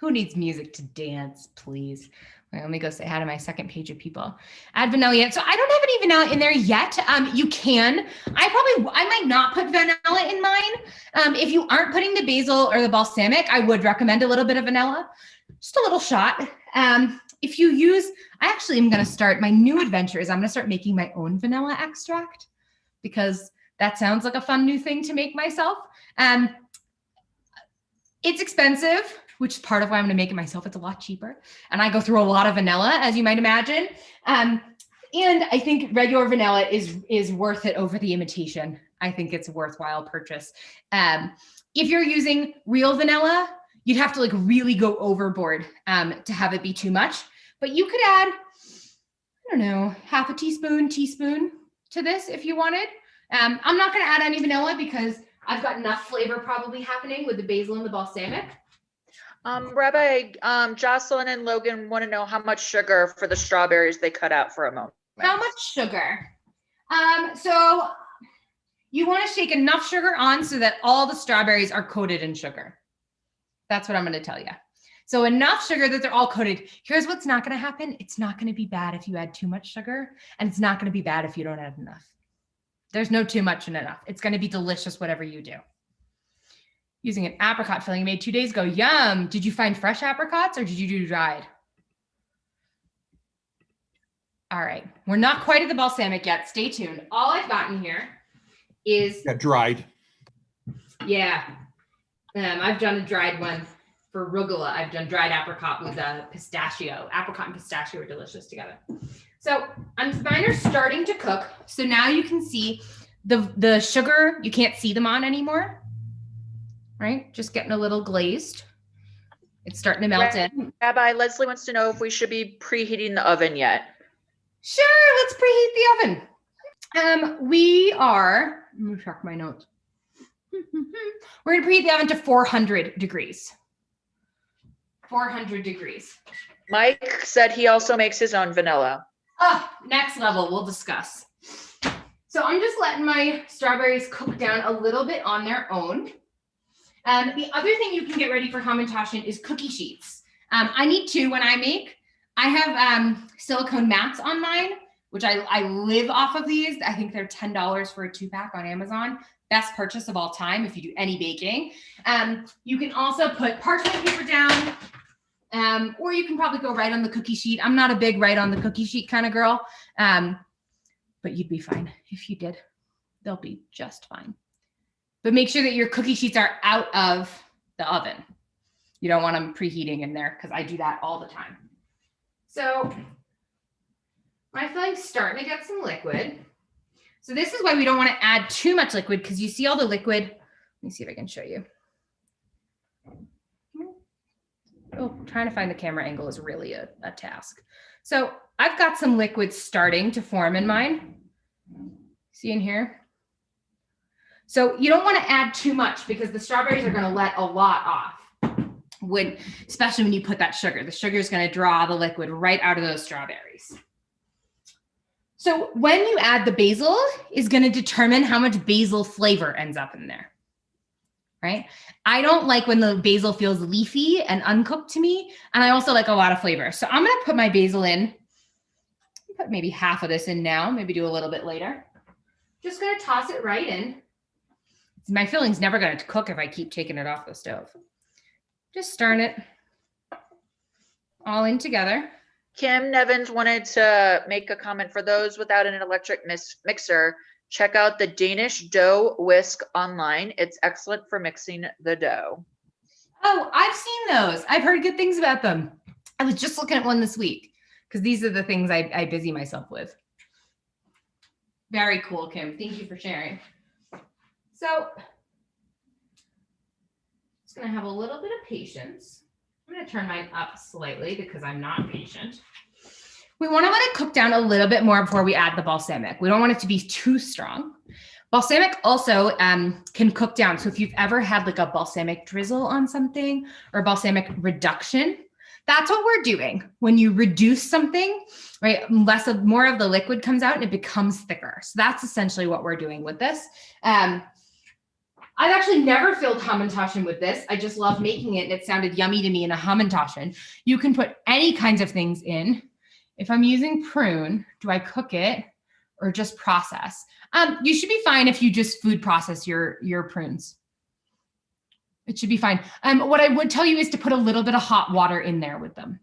Who needs music to dance, please? Let me go say hi to my second page of people. Add vanilla yet. So I don't have any vanilla in there yet. You can. I might not put vanilla in mine. If you aren't putting the basil or the balsamic, I would recommend a little bit of vanilla. Just a little shot. if you use, I actually am going to start, my new adventure is I'm going to start making my own vanilla extract because that sounds like a fun new thing to make myself. It's expensive, which is part of why I'm going to make it myself. It's a lot cheaper. And I go through a lot of vanilla, as you might imagine. And I think regular vanilla is worth it over the imitation. I think it's a worthwhile purchase. If you're using real vanilla, you'd have to like really go overboard to have it be too much. But you could add, I don't know, half a teaspoon to this if you wanted. I'm not going to add any vanilla because I've got enough flavor probably happening with the basil and the balsamic.
Rabbi, Jocelyn and Logan want to know how much sugar for the strawberries they cut out for a moment.
How much sugar? So you want to shake enough sugar on so that all the strawberries are coated in sugar. That's what I'm going to tell you. So enough sugar that they're all coated. Here's what's not going to happen. It's not going to be bad if you add too much sugar, and it's not going to be bad if you don't add enough. There's no too much and enough. It's going to be delicious, whatever you do. Using an apricot filling made 2 days ago. Yum. Did you find fresh apricots or did you do dried? All right. We're not quite at the balsamic yet. Stay tuned. All I've gotten here is
dried.
Yeah. I've done a dried one for arugula. I've done dried apricot with pistachio. Apricot and pistachio are delicious together. So mine are starting to cook. So now you can see the sugar, you can't see them on anymore, right? Just getting a little glazed. It's starting to melt in.
Rabbi, Leslie wants to know if we should be preheating the oven yet.
Sure, let's preheat the oven. We are, let me check my notes. We're gonna preheat the oven to 400 degrees. 400 degrees.
Mike said he also makes his own vanilla.
Oh, next level, we'll discuss. So I'm just letting my strawberries cook down a little bit on their own. The other thing you can get ready for Hamantaschen is cookie sheets. I need two when I make. I have silicone mats on mine, which I live off of these. I think they're $10 for a 2-pack on Amazon. Best purchase of all time if you do any baking. You can also put parchment paper down, or you can probably go right on the cookie sheet. I'm not a big right on the cookie sheet kind of girl, but you'd be fine if you did. They'll be just fine. But make sure that your cookie sheets are out of the oven. You don't want them preheating in there because I do that all the time. So my filling's starting to get some liquid. So this is why we don't want to add too much liquid because you see all the liquid. Let me see if I can show you. Oh, trying to find the camera angle is really a task. So I've got some liquid starting to form in mine. See in here? So you don't want to add too much because the strawberries are going to let a lot off. Especially when you put that sugar. The sugar is going to draw the liquid right out of those strawberries. So when you add the basil is going to determine how much basil flavor ends up in there, right? I don't like when the basil feels leafy and uncooked to me. And I also like a lot of flavor. So I'm going to put my basil in, put maybe half of this in now, maybe do a little bit later. Just going to toss it right in. My filling's never going to cook if I keep taking it off the stove. Just stirring it all in together.
Kim Nevins wanted to make a comment for those without an electric mixer. Check out the Danish dough whisk online. It's excellent for mixing the dough.
Oh, I've seen those. I've heard good things about them. I was just looking at one this week because these are the things I busy myself with. Very cool, Kim. Thank you for sharing. So just going to have a little bit of patience. I'm going to turn mine up slightly because I'm not patient. We want to let it cook down a little bit more before we add the balsamic. We don't want it to be too strong. Balsamic also can cook down. So if you've ever had like a balsamic drizzle on something or balsamic reduction, that's what we're doing. When you reduce something, right, more of the liquid comes out and it becomes thicker. So that's essentially what we're doing with this. I've actually never filled Hamantaschen with this. I just love making it and it sounded yummy to me in a Hamantaschen. You can put any kinds of things in. If I'm using prune, do I cook it or just process? You should be fine if you just food process your prunes. It should be fine. What I would tell you is to put a little bit of hot water in there with them.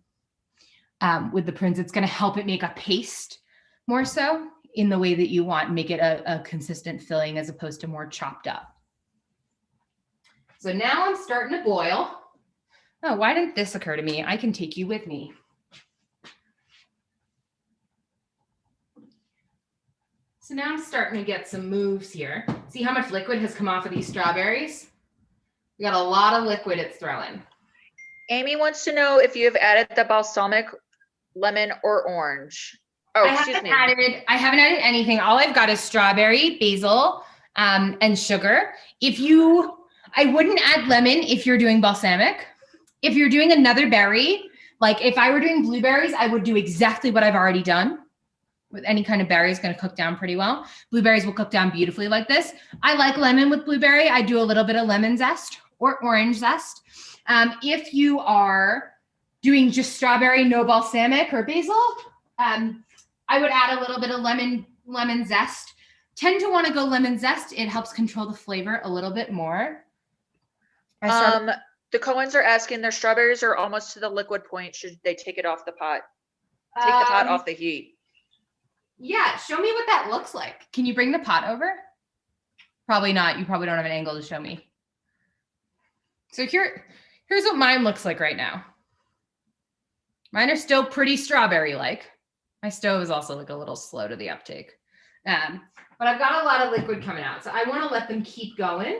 with the prunes. It's going to help it make a paste more so in the way that you want, make it a consistent filling as opposed to more chopped up. So now I'm starting to boil. Oh, why didn't this occur to me? I can take you with me. So now I'm starting to get some moves here. See how much liquid has come off of these strawberries? We got a lot of liquid it's throwing.
Amy wants to know if you have added the balsamic, lemon, or orange. Oh, excuse me.
I haven't added anything. All I've got is strawberry, basil, and sugar. I wouldn't add lemon if you're doing balsamic. If you're doing another berry, like if I were doing blueberries, I would do exactly what I've already done. With any kind of berry, it's going to cook down pretty well. Blueberries will cook down beautifully like this. I like lemon with blueberry. I do a little bit of lemon zest or orange zest. If you are doing just strawberry, no balsamic or basil, I would add a little bit of lemon zest. Tend to want to go lemon zest. It helps control the flavor a little bit more.
The Cohens are asking, their strawberries are almost to the liquid point. Should they take it off the pot? Take the pot off the heat.
Yeah, show me what that looks like. Can you bring the pot over? Probably not. You probably don't have an angle to show me. So here's what mine looks like right now. Mine are still pretty strawberry-like. My stove is also like a little slow to the uptake. But I've got a lot of liquid coming out. So I want to let them keep going.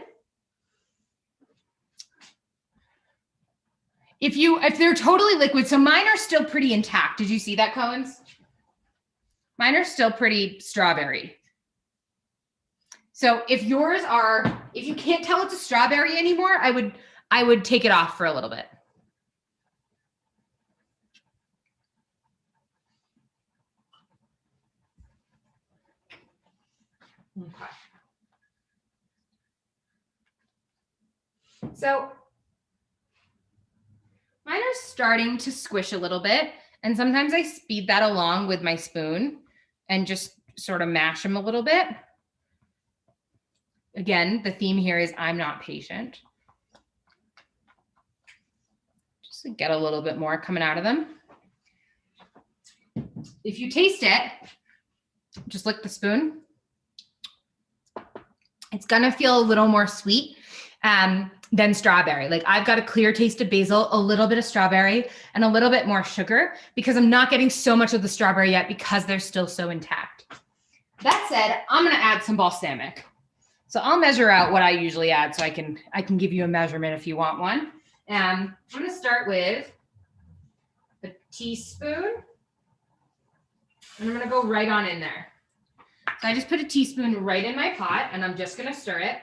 If they're totally liquid, so mine are still pretty intact. Did you see that, Cohens? Mine are still pretty strawberry. So if you can't tell it's a strawberry anymore, I would take it off for a little bit. Okay. So mine are starting to squish a little bit, and sometimes I speed that along with my spoon and just sort of mash them a little bit. Again, the theme here is I'm not patient. Just to get a little bit more coming out of them. If you taste it, just lick the spoon. It's gonna feel a little more sweet than strawberry. Like I've got a clear taste of basil, a little bit of strawberry, and a little bit more sugar because I'm not getting so much of the strawberry yet because they're still so intact. That said, I'm gonna add some balsamic. So I'll measure out what I usually add so I can give you a measurement if you want one. I'm gonna start with a teaspoon, and I'm gonna go right on in there. So I just put a teaspoon right in my pot, and I'm just gonna stir it.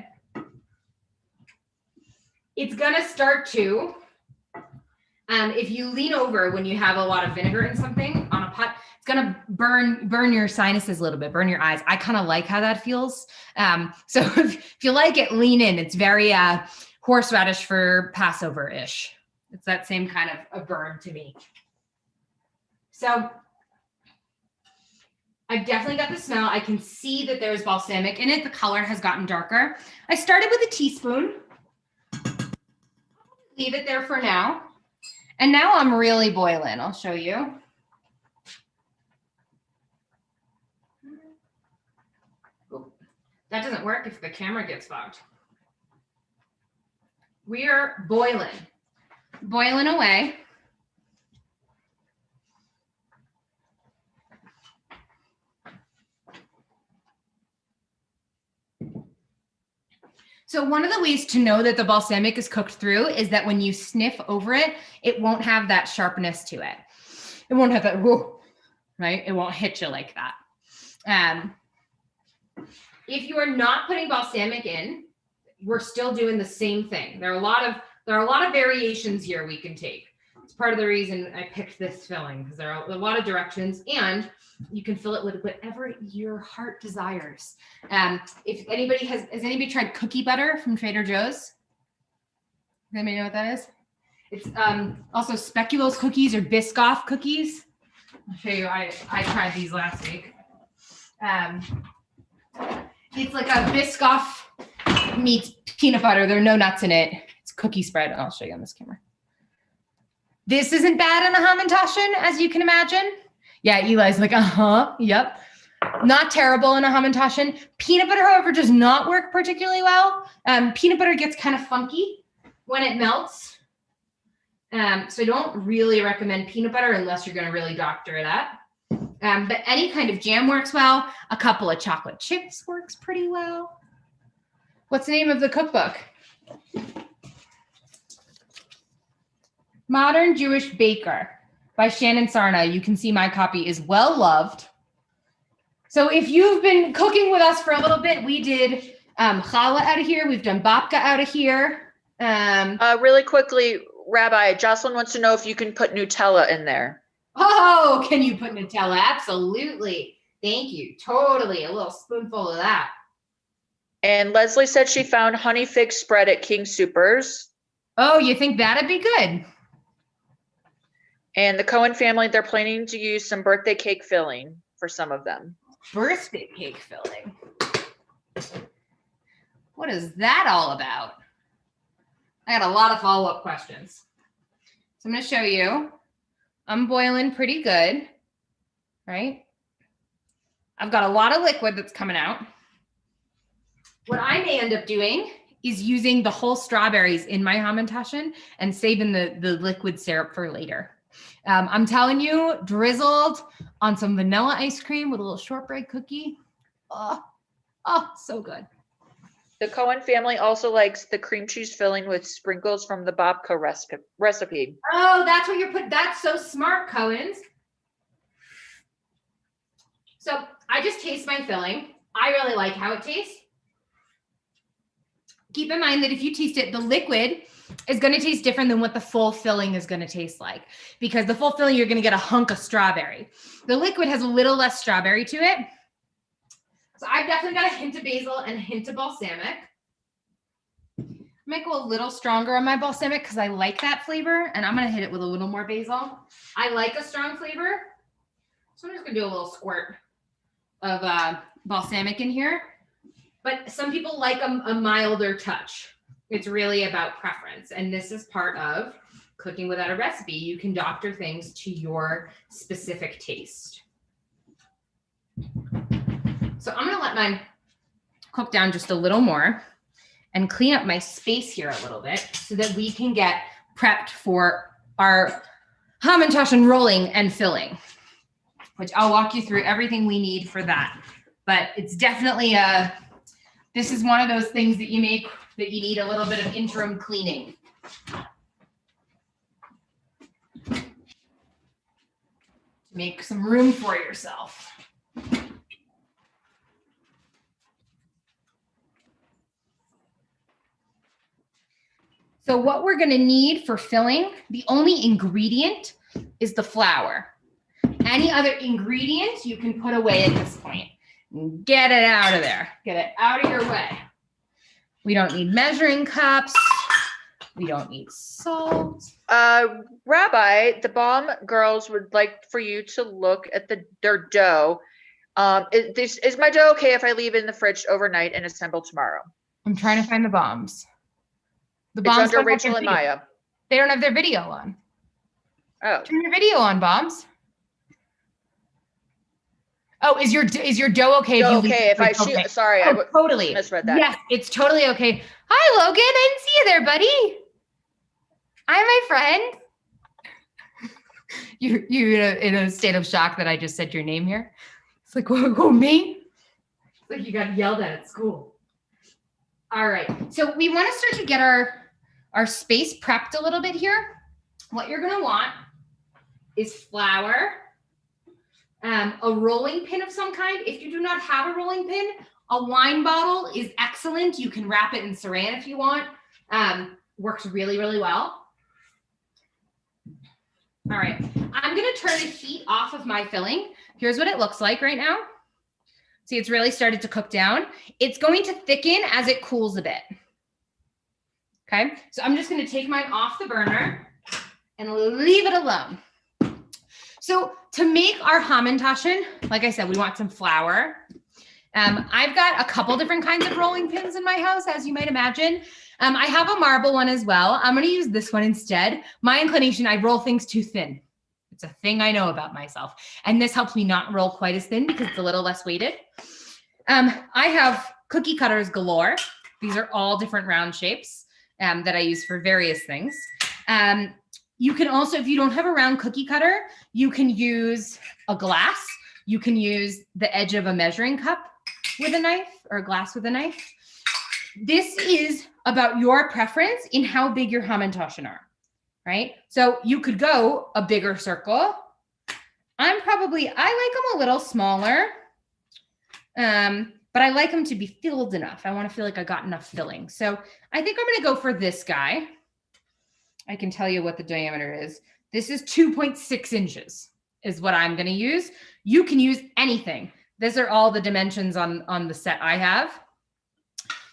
It's gonna start to, if you lean over when you have a lot of vinegar in something on a pot, it's gonna burn your sinuses a little bit, burn your eyes. I kind of like how that feels. So if you like it, lean in. It's very horseradish for Passover-ish. It's that same kind of a burn to me. So I've definitely got the smell. I can see that there's balsamic in it. The color has gotten darker. I started with a teaspoon. Leave it there for now. And now I'm really boiling. I'll show you. Ooh, that doesn't work if the camera gets fogged. We are boiling away. So one of the ways to know that the balsamic is cooked through is that when you sniff over it, it won't have that sharpness to it. It won't have that, whoa, right? It won't hit you like that. If you are not putting balsamic in, we're still doing the same thing. There are a lot of variations here we can take. It's part of the reason I picked this filling because there are a lot of directions, and you can fill it with whatever your heart desires. If anybody has anybody tried cookie butter from Trader Joe's? Does anybody know what that is? It's also speculoos cookies or Biscoff cookies. I'll show you. I tried these last week. It's like a Biscoff meets peanut butter. There are no nuts in it. It's cookie spread. I'll show you on this camera. This isn't bad in a Hamantaschen, as you can imagine. Yeah, Eli's like, yep. Not terrible in a Hamantaschen. Peanut butter, however, does not work particularly well. Peanut butter gets kind of funky when it melts. So I don't really recommend peanut butter unless you're going to really doctor it up. But any kind of jam works well. A couple of chocolate chips works pretty well. What's the name of the cookbook? Modern Jewish Baker by Shannon Sarna. You can see my copy is well loved. So if you've been cooking with us for a little bit, we did challah out of here. We've done babka out of here.
Really quickly, Rabbi, Jocelyn wants to know if you can put Nutella in there.
Oh, can you put Nutella? Absolutely. Thank you. Totally. A little spoonful of that.
And Leslie said she found honey fig spread at King Supers.
Oh, you think that'd be good?
And the Cohen family, they're planning to use some birthday cake filling for some of them.
Birthday cake filling. What is that all about? I got a lot of follow-up questions. So I'm going to show you. I'm boiling pretty good, right? I've got a lot of liquid that's coming out. What I may end up doing is using the whole strawberries in my Hamantaschen and saving the liquid syrup for later. I'm telling you, drizzled on some vanilla ice cream with a little shortbread cookie. Oh, so good.
The Cohen family also likes the cream cheese filling with sprinkles from the babka recipe.
Oh, that's what you're putting. That's so smart, Cohen's. So I just taste my filling. I really like how it tastes. Keep in mind that if you taste it, the liquid is going to taste different than what the full filling is going to taste like, because the full filling, you're going to get a hunk of strawberry. The liquid has a little less strawberry to it. So I've definitely got a hint of basil and a hint of balsamic. I might go a little stronger on my balsamic because I like that flavor, and I'm going to hit it with a little more basil. I like a strong flavor, so I'm just going to do a little squirt of balsamic in here. But some people like a milder touch. It's really about preference. And this is part of cooking without a recipe. You can doctor things to your specific taste. So I'm going to let mine cook down just a little more and clean up my space here a little bit so that we can get prepped for our Hamantaschen rolling and filling, which I'll walk you through everything we need for that. But it's definitely this is one of those things that you make that you need a little bit of interim cleaning. To make some room for yourself. So what we're going to need for filling, the only ingredient is the flour. Any other ingredient you can put away at this point. Get it out of there. Get it out of your way. We don't need measuring cups. We don't need salt.
Rabbi, the Baum girls would like for you to look at their dough. Is my dough okay if I leave it in the fridge overnight and assemble tomorrow?
I'm trying to find the bombs. The
It's
bombs
under Rachel and Maya.
They don't have their video on.
Oh.
Turn your video on, bombs. Oh, is your dough okay?
If I shoot? Sorry, I
totally
misread that.
Yes, it's totally okay. Hi, Logan. I didn't see you there, buddy. Hi, my friend. You're in a state of shock that I just said your name here. It's like, whoa, me? It's like you got yelled at school. All right, so we want to start to get our space prepped a little bit here. What you're gonna want is flour. A rolling pin of some kind. If you do not have a rolling pin, a wine bottle is excellent. You can wrap it in saran if you want. Works really, really well. All right, I'm gonna turn the heat off of my filling. Here's what it looks like right now. See, it's really started to cook down. It's going to thicken as it cools a bit. Okay, so I'm just gonna take mine off the burner and leave it alone. So to make our Hamantaschen, like I said, we want some flour. I've got a couple different kinds of rolling pins in my house, as you might imagine. I have a marble one as well. I'm going to use this one instead. My inclination, I roll things too thin. It's a thing I know about myself. And this helps me not roll quite as thin because it's a little less weighted. I have cookie cutters galore. These are all different round shapes that I use for various things. You can also, if you don't have a round cookie cutter, you can use a glass. You can use the edge of a measuring cup with a knife or a glass with a knife. This is about your preference in how big your Hamantaschen are, right? So you could go a bigger circle. I like them a little smaller, but I like them to be filled enough. I want to feel like I got enough filling. So I think I'm going to go for this guy. I can tell you what the diameter is. This is 2.6 inches is what I'm going to use. You can use anything. These are all the dimensions on the set I have.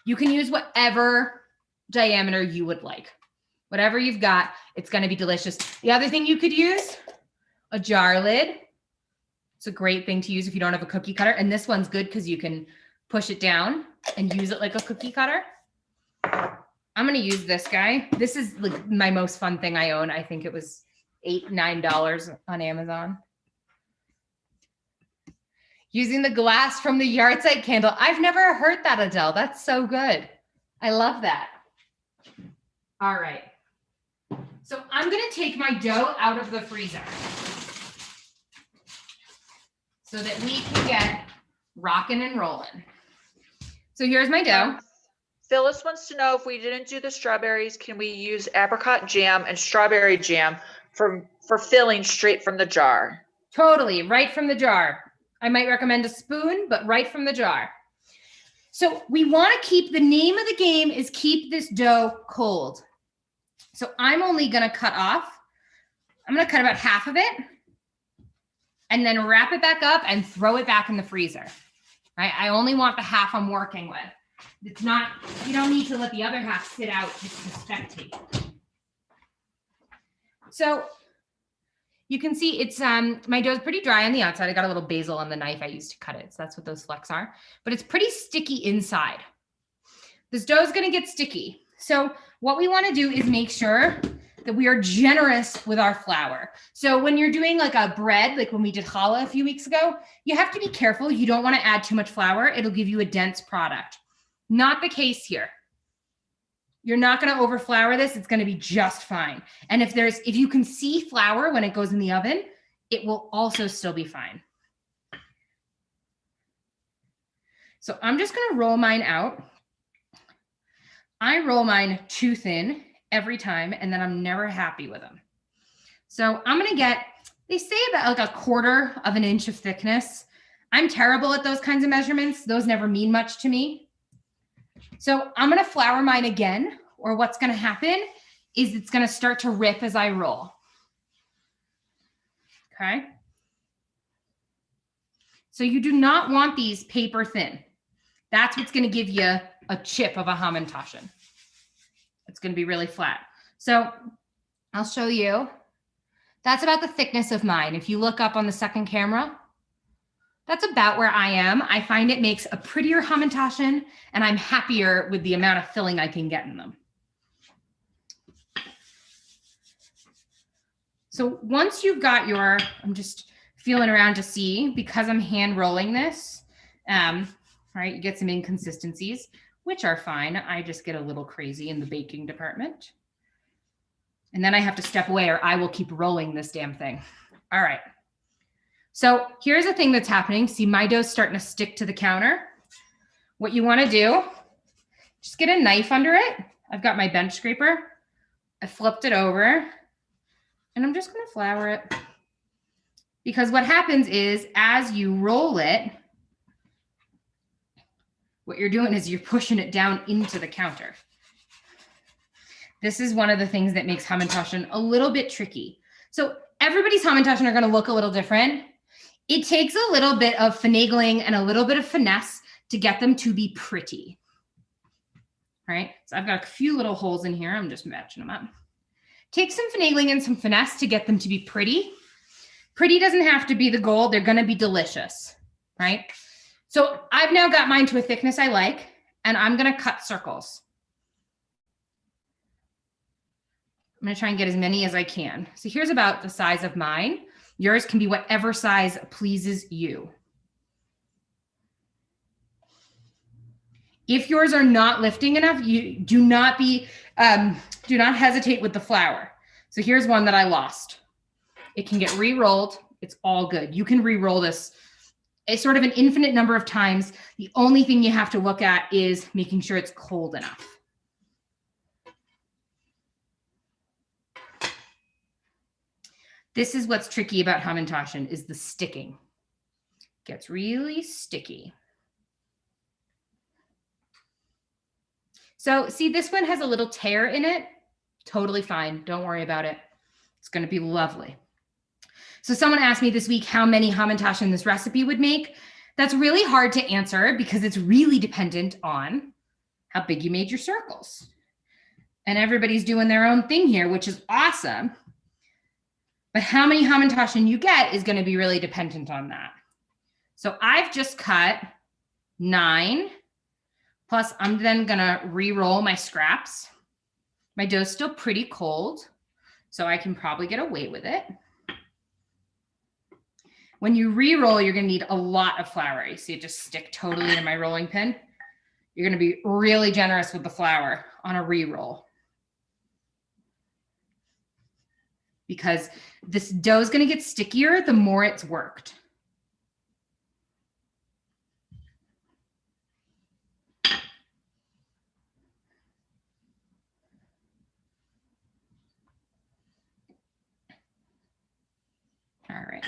You can use whatever diameter you would like. Whatever you've got, it's going to be delicious. The other thing you could use, a jar lid. It's a great thing to use if you don't have a cookie cutter. And this one's good because you can push it down and use it like a cookie cutter. I'm going to use this guy. This is like my most fun thing I own. I think it was $8, $9 on Amazon. Using the glass from the yard site candle. I've never heard that, Adele. That's so good. I love that. All right. So I'm going to take my dough out of the freezer so that we can get rocking and rolling. So here's my dough.
Phyllis wants to know if we didn't do the strawberries, can we use apricot jam and strawberry jam for filling straight from the jar?
Totally, right from the jar. I might recommend a spoon, but right from the jar. So we want to keep, the name of the game is keep this dough cold. So I'm only going to cut about half of it and then wrap it back up and throw it back in the freezer. Right? I only want the half I'm working with. It's not, you don't need to let the other half sit out just to spectate. So you can see it's, my dough's pretty dry on the outside. I got a little basil on the knife I used to cut it. So that's what those flecks are, but it's pretty sticky inside. This dough is going to get sticky. So what we want to do is make sure that we are generous with our flour. So when you're doing like a bread, like when we did challah a few weeks ago, you have to be careful. You don't want to add too much flour. It'll give you a dense product. Not the case here. You're not going to overflour this. It's going to be just fine. And if you can see flour when it goes in the oven, it will also still be fine. So I'm just going to roll mine out. I roll mine too thin every time, and then I'm never happy with them. So I'm going to get, they say about like 1/4 of an inch of thickness. I'm terrible at those kinds of measurements. Those never mean much to me. So I'm going to flour mine again, or what's going to happen is it's going to start to rip as I roll. Okay. So you do not want these paper thin. That's what's going to give you a chip of a Hamantaschen. It's going to be really flat. So I'll show you. That's about the thickness of mine. If you look up on the second camera, that's about where I am. I find it makes a prettier Hamantaschen, and I'm happier with the amount of filling I can get in them. So once you've got your, I'm just feeling around to see, because I'm hand rolling this, right, you get some inconsistencies, which are fine. I just get a little crazy in the baking department. And then I have to step away or I will keep rolling this damn thing. All right. So here's the thing that's happening. See, my dough's starting to stick to the counter. What you want to do, just get a knife under it. I've got my bench scraper. I flipped it over and I'm just going to flour it. Because what happens is as you roll it, what you're doing is you're pushing it down into the counter. This is one of the things that makes Hamantaschen a little bit tricky. So everybody's Hamantaschen are going to look a little different. It takes a little bit of finagling and a little bit of finesse to get them to be pretty. All right, so I've got a few little holes in here. I'm just matching them up. Take some finagling and some finesse to get them to be pretty. Pretty doesn't have to be the goal. They're going to be delicious, right? So I've now got mine to a thickness I like, and I'm going to cut circles. I'm going to try and get as many as I can. So here's about the size of mine. Yours can be whatever size pleases you. If yours are not lifting enough, you do not hesitate with the flour. So here's one that I lost. It can get re-rolled. It's all good. You can re-roll this a sort of an infinite number of times. The only thing you have to look at is making sure it's cold enough. This is what's tricky about Hamantaschen is the sticking. It gets really sticky. So see, this one has a little tear in it. Totally fine. Don't worry about it. It's going to be lovely. So someone asked me this week how many Hamantaschen this recipe would make. That's really hard to answer because it's really dependent on how big you made your circles. And everybody's doing their own thing here, which is awesome. But how many Hamantaschen you get is going to be really dependent on that. So I've just cut 9. Plus, I'm then going to re-roll my scraps. My dough's still pretty cold, so I can probably get away with it. When you re-roll, you're going to need a lot of flour. You see it just stick totally in my rolling pin. You're going to be really generous with the flour on a re-roll. Because this dough is going to get stickier the more it's worked. All right.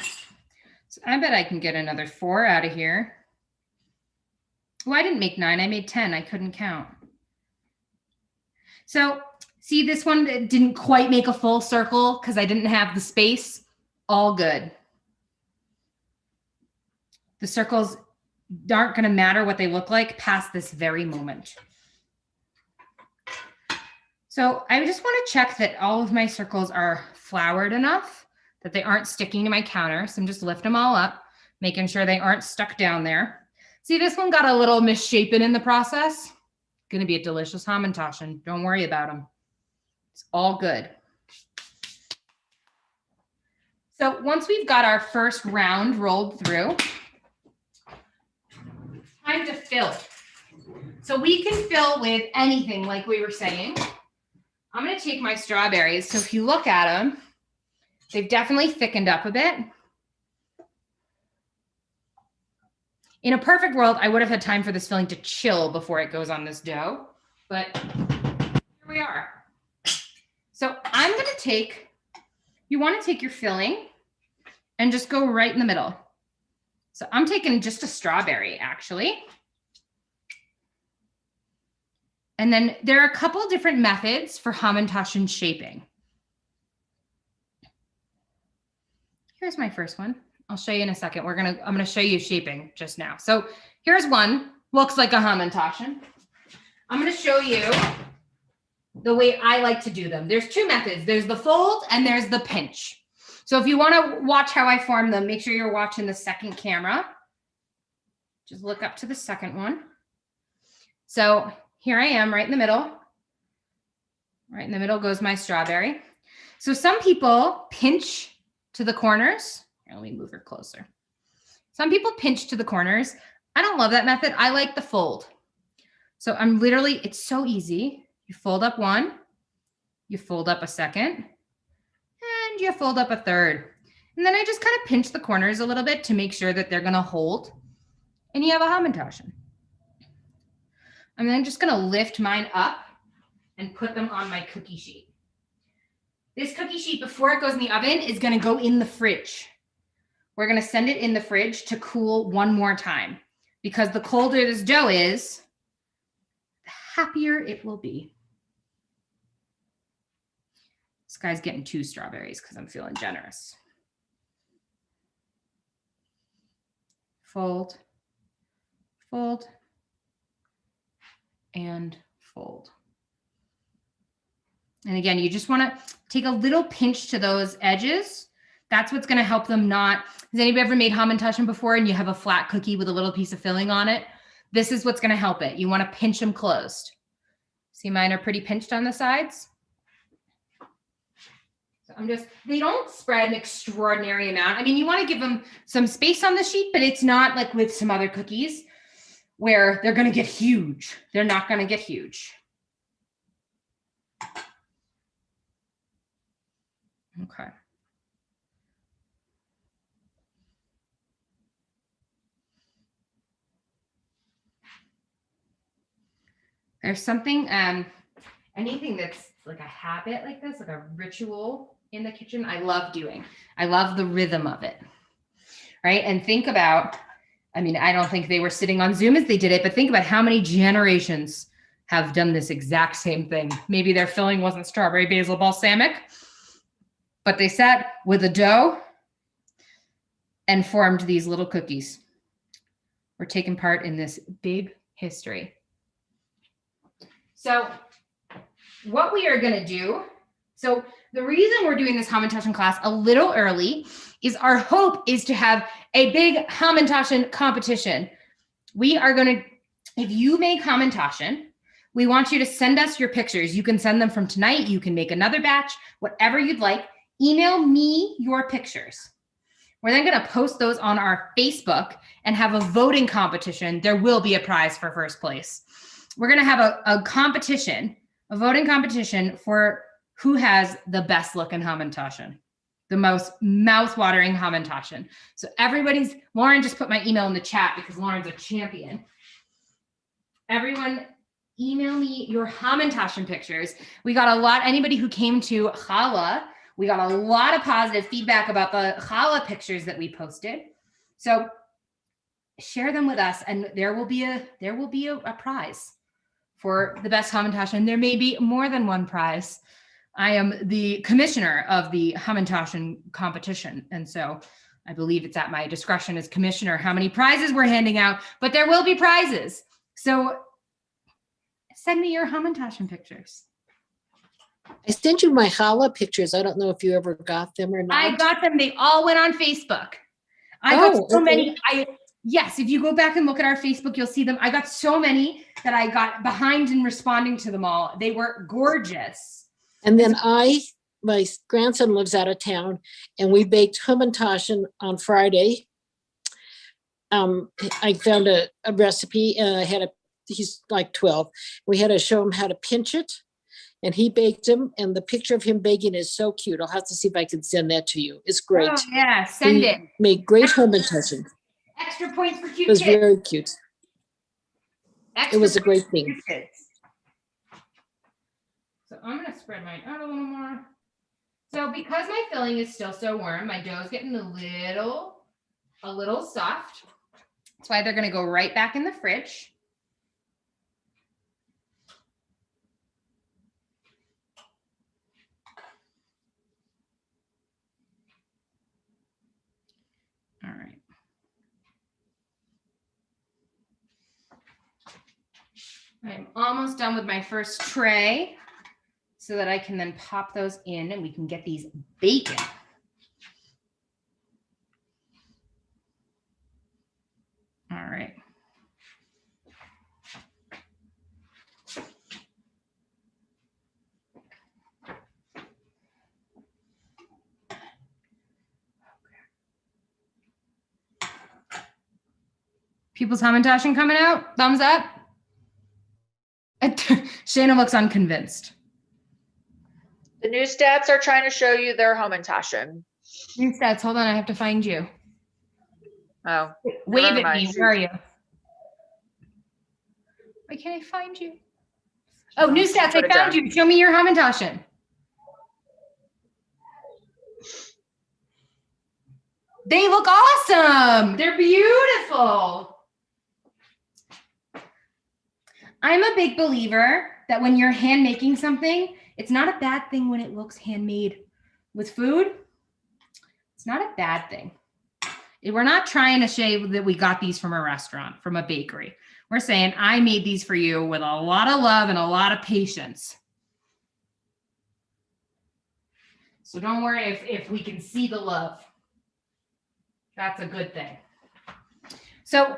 So I bet I can get another 4 out of here. Well, I didn't make 9. I made 10. I couldn't count. So see, this one didn't quite make a full circle because I didn't have the space. All good. The circles aren't going to matter what they look like past this very moment. So I just want to check that all of my circles are floured enough that they aren't sticking to my counter. So I'm just lifting them all up, making sure they aren't stuck down there. See, this one got a little misshapen in the process. Going to be a delicious Hamantaschen. Don't worry about them. It's all good. So once we've got our first round rolled through, time to fill. So we can fill with anything like we were saying. I'm going to take my strawberries. So if you look at them, they've definitely thickened up a bit. In a perfect world, I would have had time for this filling to chill before it goes on this dough, but here we are. So I'm going to take, you want to take your filling and just go right in the middle. So I'm taking just a strawberry, actually. And then there are a couple different methods for Hamantaschen shaping. Here's my first one. I'll show you in a second. I'm going to show you shaping just now. So here's one, looks like a Hamantaschen. I'm going to show you the way I like to do them. There's 2 methods. There's the fold and there's the pinch. So if you want to watch how I form them, make sure you're watching the second camera. Just look up to the second one. So here I am right in the middle. Right in the middle goes my strawberry. So some people pinch to the corners. Here, let me move her closer. Some people pinch to the corners. I don't love that method. I like the fold. So I'm literally, it's so easy. You fold up one, you fold up a second, and you fold up a third. And then I just kind of pinch the corners a little bit to make sure that they're going to hold. And you have a Hamantaschen. I'm then just going to lift mine up and put them on my cookie sheet. This cookie sheet, before it goes in the oven, is going to go in the fridge. We're going to send it in the fridge to cool one more time, because the colder this dough is, the happier it will be. This guy's getting 2 strawberries because I'm feeling generous. Fold, fold, and fold. And again, you just want to take a little pinch to those edges. That's what's going to help them not. Has anybody ever made Hamantaschen before and you have a flat cookie with a little piece of filling on it? This is what's going to help it. You want to pinch them closed. See, mine are pretty pinched on the sides. They don't spread an extraordinary amount. I mean, you want to give them some space on the sheet, but it's not like with some other cookies where they're going to get huge. They're not going to get huge. Okay. There's something, anything that's like a habit like this, like a ritual in the kitchen, I love doing. I love the rhythm of it, right? And think about, I mean, I don't think they were sitting on Zoom as they did it, but think about how many generations have done this exact same thing. Maybe their filling wasn't strawberry, basil, balsamic, but they sat with a dough and formed these little cookies. We're taking part in this big history. So what we are going to do, so the reason we're doing this Hamantaschen class a little early is our hope is to have a big Hamantaschen competition. We are going to, if you make Hamantaschen, we want you to send us your pictures. You can send them from tonight. You can make another batch, whatever you'd like. Email me your pictures. We're then going to post those on our Facebook and have a voting competition. There will be a prize for first place. We're going to have a competition, a voting competition for who has the best looking Hamantaschen, the most mouth-watering Hamantaschen. So Lauren just put my email in the chat because Lauren's a champion. Everyone email me your Hamantaschen pictures. We got a lot, anybody who came to Challah, we got a lot of positive feedback about the Challah pictures that we posted. So share them with us and there will be a prize for the best Hamantaschen. There may be more than one prize. I am the commissioner of the Hamantaschen competition. And so I believe it's at my discretion as commissioner how many prizes we're handing out, but there will be prizes. So send me your Hamantaschen pictures.
I sent you my challah pictures. I don't know if you ever got them or not.
I got them. They all went on Facebook. I got so many. Yes, if you go back and look at our Facebook, you'll see them. I got so many that I got behind in responding to them all. They were gorgeous.
And then my grandson lives out of town and we baked Hamantaschen on Friday. I found a recipe and he's like 12. We had to show him how to pinch it and he baked them. And the picture of him baking is so cute. I'll have to see if I can send that to you. It's great.
Oh, yeah, send it.
Made great Hamantaschen.
Extra points for cute
It was
kids.
very cute.
Extra
It was a great
points for
thing.
cute kids. So I'm going to spread mine out a little more. So because my filling is still so warm, my dough is getting a little soft. That's why they're going to go right back in the fridge. All right. I'm almost done with my first tray so that I can then pop those in and we can get these baking. All right. People's Hamantaschen coming out? Thumbs up. Shana looks unconvinced.
The new stats are trying to show you their Hamantaschen.
New stats. Hold on, I have to find you.
Oh,
Wave
never
at
mind.
me. Where are you? Why can't I find you? Oh, new stats.
Put
I
it
found
down.
you. Show me your Hamantaschen. They look awesome. They're beautiful. I'm a big believer that when you're hand making something, it's not a bad thing when it looks handmade. With food, it's not a bad thing. We're not trying to say that we got these from a restaurant, from a bakery. We're saying, I made these for you with a lot of love and a lot of patience. So don't worry if we can see the love. That's a good thing. So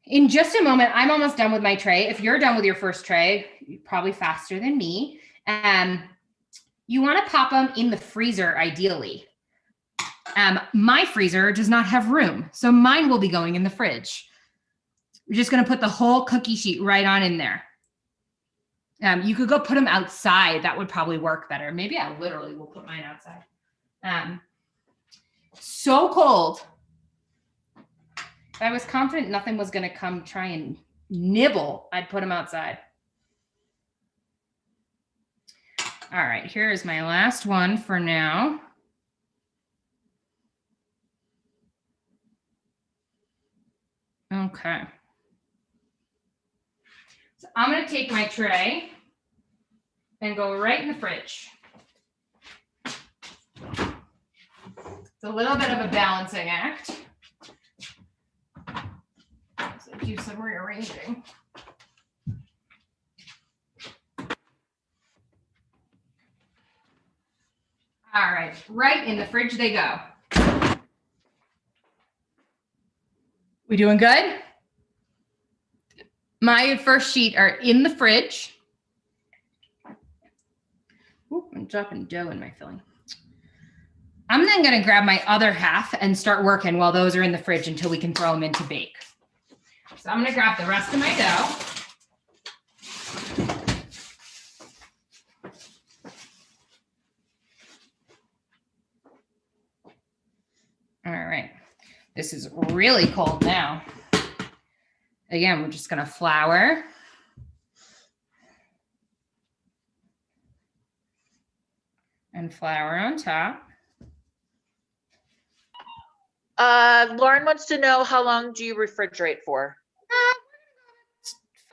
in just a moment, I'm almost done with my tray. If you're done with your first tray, you're probably faster than me. You want to pop them in the freezer, ideally. My freezer does not have room, so mine will be going in the fridge. You're just going to put the whole cookie sheet right on in there. You could go put them outside. That would probably work better. Maybe I literally will put mine outside. So cold. If I was confident nothing was going to come try and nibble, I'd put them outside. All right, here is my last one for now. Okay. So I'm going to take my tray and go right in the fridge. It's a little bit of a balancing act. So do some rearranging. All right, right in the fridge they go. We doing good? My first sheet are in the fridge. Ooh, I'm dropping dough in my filling. I'm then gonna grab my other half and start working while those are in the fridge until we can throw them in to bake. So I'm gonna grab the rest of my dough. All right, this is really cold now. Again, we're just gonna flour. And flour on top.
Lauren wants to know, how long do you refrigerate for?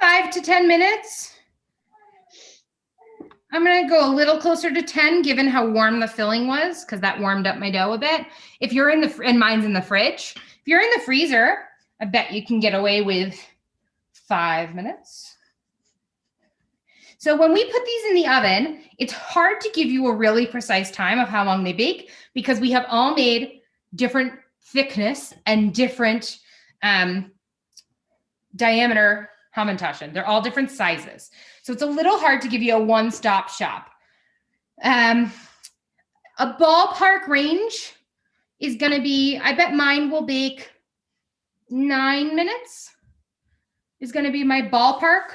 5 to 10 minutes. I'm gonna go a little closer to 10, given how warm the filling was, because that warmed up my dough a bit. If you're in the, and mine's in the fridge. If you're in the freezer, I bet you can get away with 5 minutes. So when we put these in the oven, it's hard to give you a really precise time of how long they bake, because we have all made different thickness and different diameter Hamantaschen. They're all different sizes. So it's a little hard to give you a one-stop shop. A ballpark range is going to be, I bet mine will bake 9 minutes is going to be my ballpark.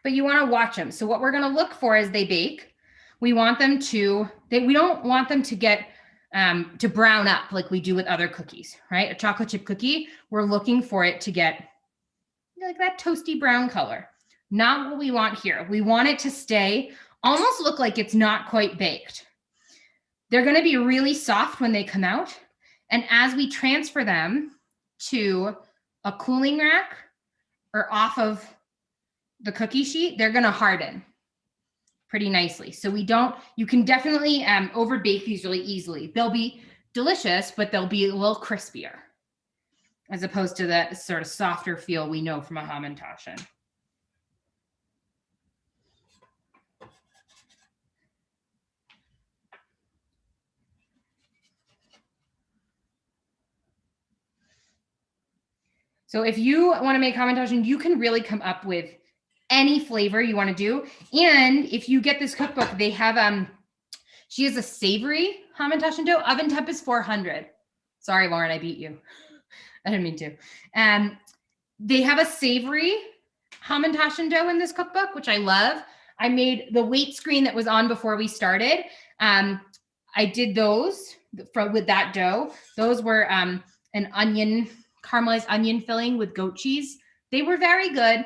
But you want to watch them. So what we're going to look for as they bake, we want them to, we don't want them to get to brown up like we do with other cookies, right? A chocolate chip cookie, we're looking for it to get like that toasty brown color. Not what we want here. We want it to stay, almost look like it's not quite baked. They're going to be really soft when they come out. And as we transfer them to a cooling rack or off of the cookie sheet, they're going to harden pretty nicely. So we don't, you can definitely over bake these really easily. They'll be delicious, but they'll be a little crispier as opposed to that sort of softer feel we know from a Hamantaschen. So if you want to make Hamantaschen, you can really come up with any flavor you want to do. And if you get this cookbook, they have, she has a savory Hamantaschen dough. Oven temp is 400. Sorry, Lauren, I beat you. I didn't mean to. They have a savory Hamantaschen dough in this cookbook, which I love. I made the weight screen that was on before we started. I did those with that dough. Those were an onion, caramelized onion filling with goat cheese. They were very good.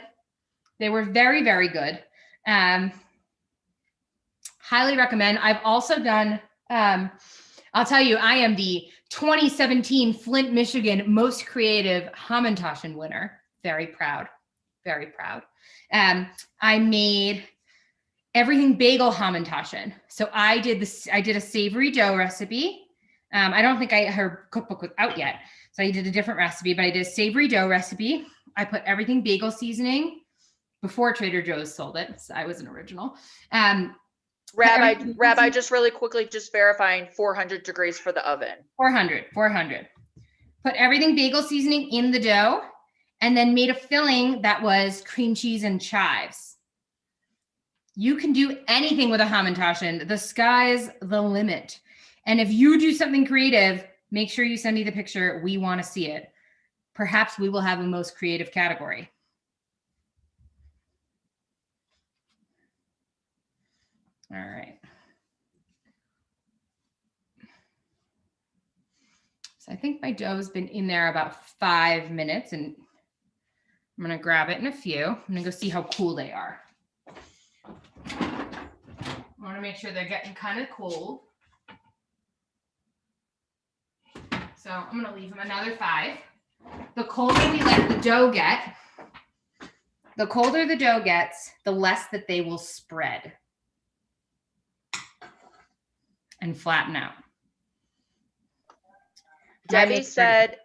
They were very, very good. Highly recommend. I've also done, I'll tell you, I am the 2017 Flint, Michigan Most Creative Hamantaschen winner. Very proud, very proud. I made everything bagel Hamantaschen. So I did a savory dough recipe. I don't think her cookbook was out yet. So I did a different recipe, but I did a savory dough recipe. I put everything bagel seasoning before Trader Joe's sold it. So I was an original.
Rabbi, just really quickly, just verifying 400 degrees for the oven.
400. Put everything bagel seasoning in the dough and then made a filling that was cream cheese and chives. You can do anything with a Hamantaschen. The sky's the limit. And if you do something creative, make sure you send me the picture. We want to see it. Perhaps we will have a most creative category. All right. So I think my dough's been in there about 5 minutes, and I'm going to grab it in a few. I'm going to go see how cool they are. I want to make sure they're getting kind of cold. So I'm going to leave them another 5. The colder we let the dough get, the colder the dough gets, the less that they will spread and flatten out.
Debbie said,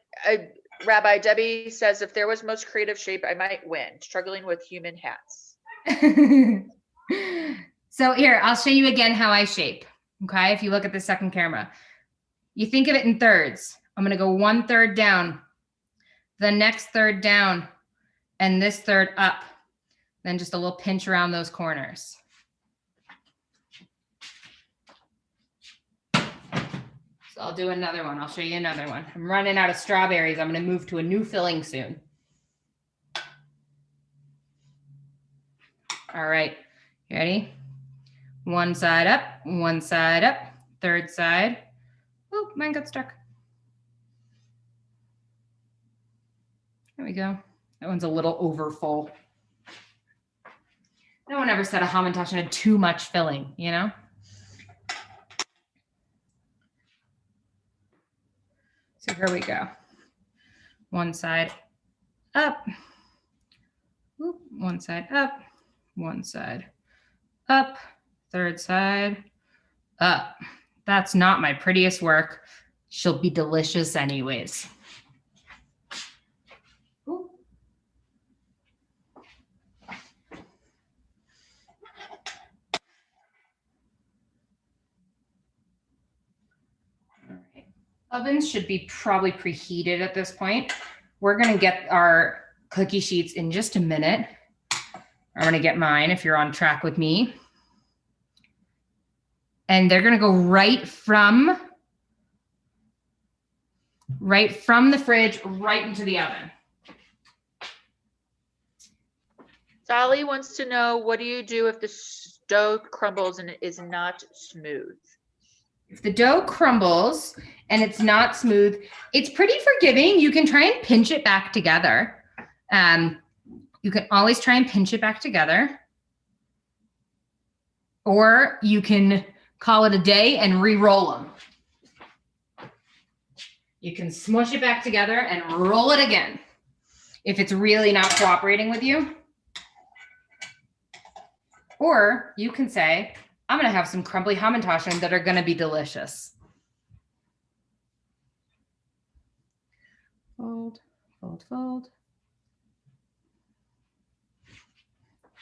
Rabbi, Debbie says, if there was most creative shape, I might win. Struggling with human hats.
So here, I'll show you again how I shape. Okay, if you look at the second camera, you think of it in thirds. I'm going to go 1/3 down, the next third down, and this third up. Then just a little pinch around those corners. So I'll do another one. I'll show you another one. I'm running out of strawberries. I'm going to move to a new filling soon. All right, you ready? One side up, third side. Oh, mine got stuck. There we go. That one's a little over full. No one ever said a Hamantaschen had too much filling, you know? So here we go. One side up. Oop, one side up. One side up. Third side up. That's not my prettiest work. She'll be delicious anyways. Ooh. All right. Ovens should be probably preheated at this point. We're going to get our cookie sheets in just a minute. I'm going to get mine if you're on track with me. And they're going to go right from the fridge, right into the oven.
Sally wants to know, what do you do if the dough crumbles and it is not smooth?
If the dough crumbles and it's not smooth, it's pretty forgiving. You can try and pinch it back together. You can always try and pinch it back together. Or you can call it a day and re-roll them. You can smush it back together and roll it again if it's really not cooperating with you. Or you can say, I'm going to have some crumbly Hamantaschen that are going to be delicious. Fold, fold, fold.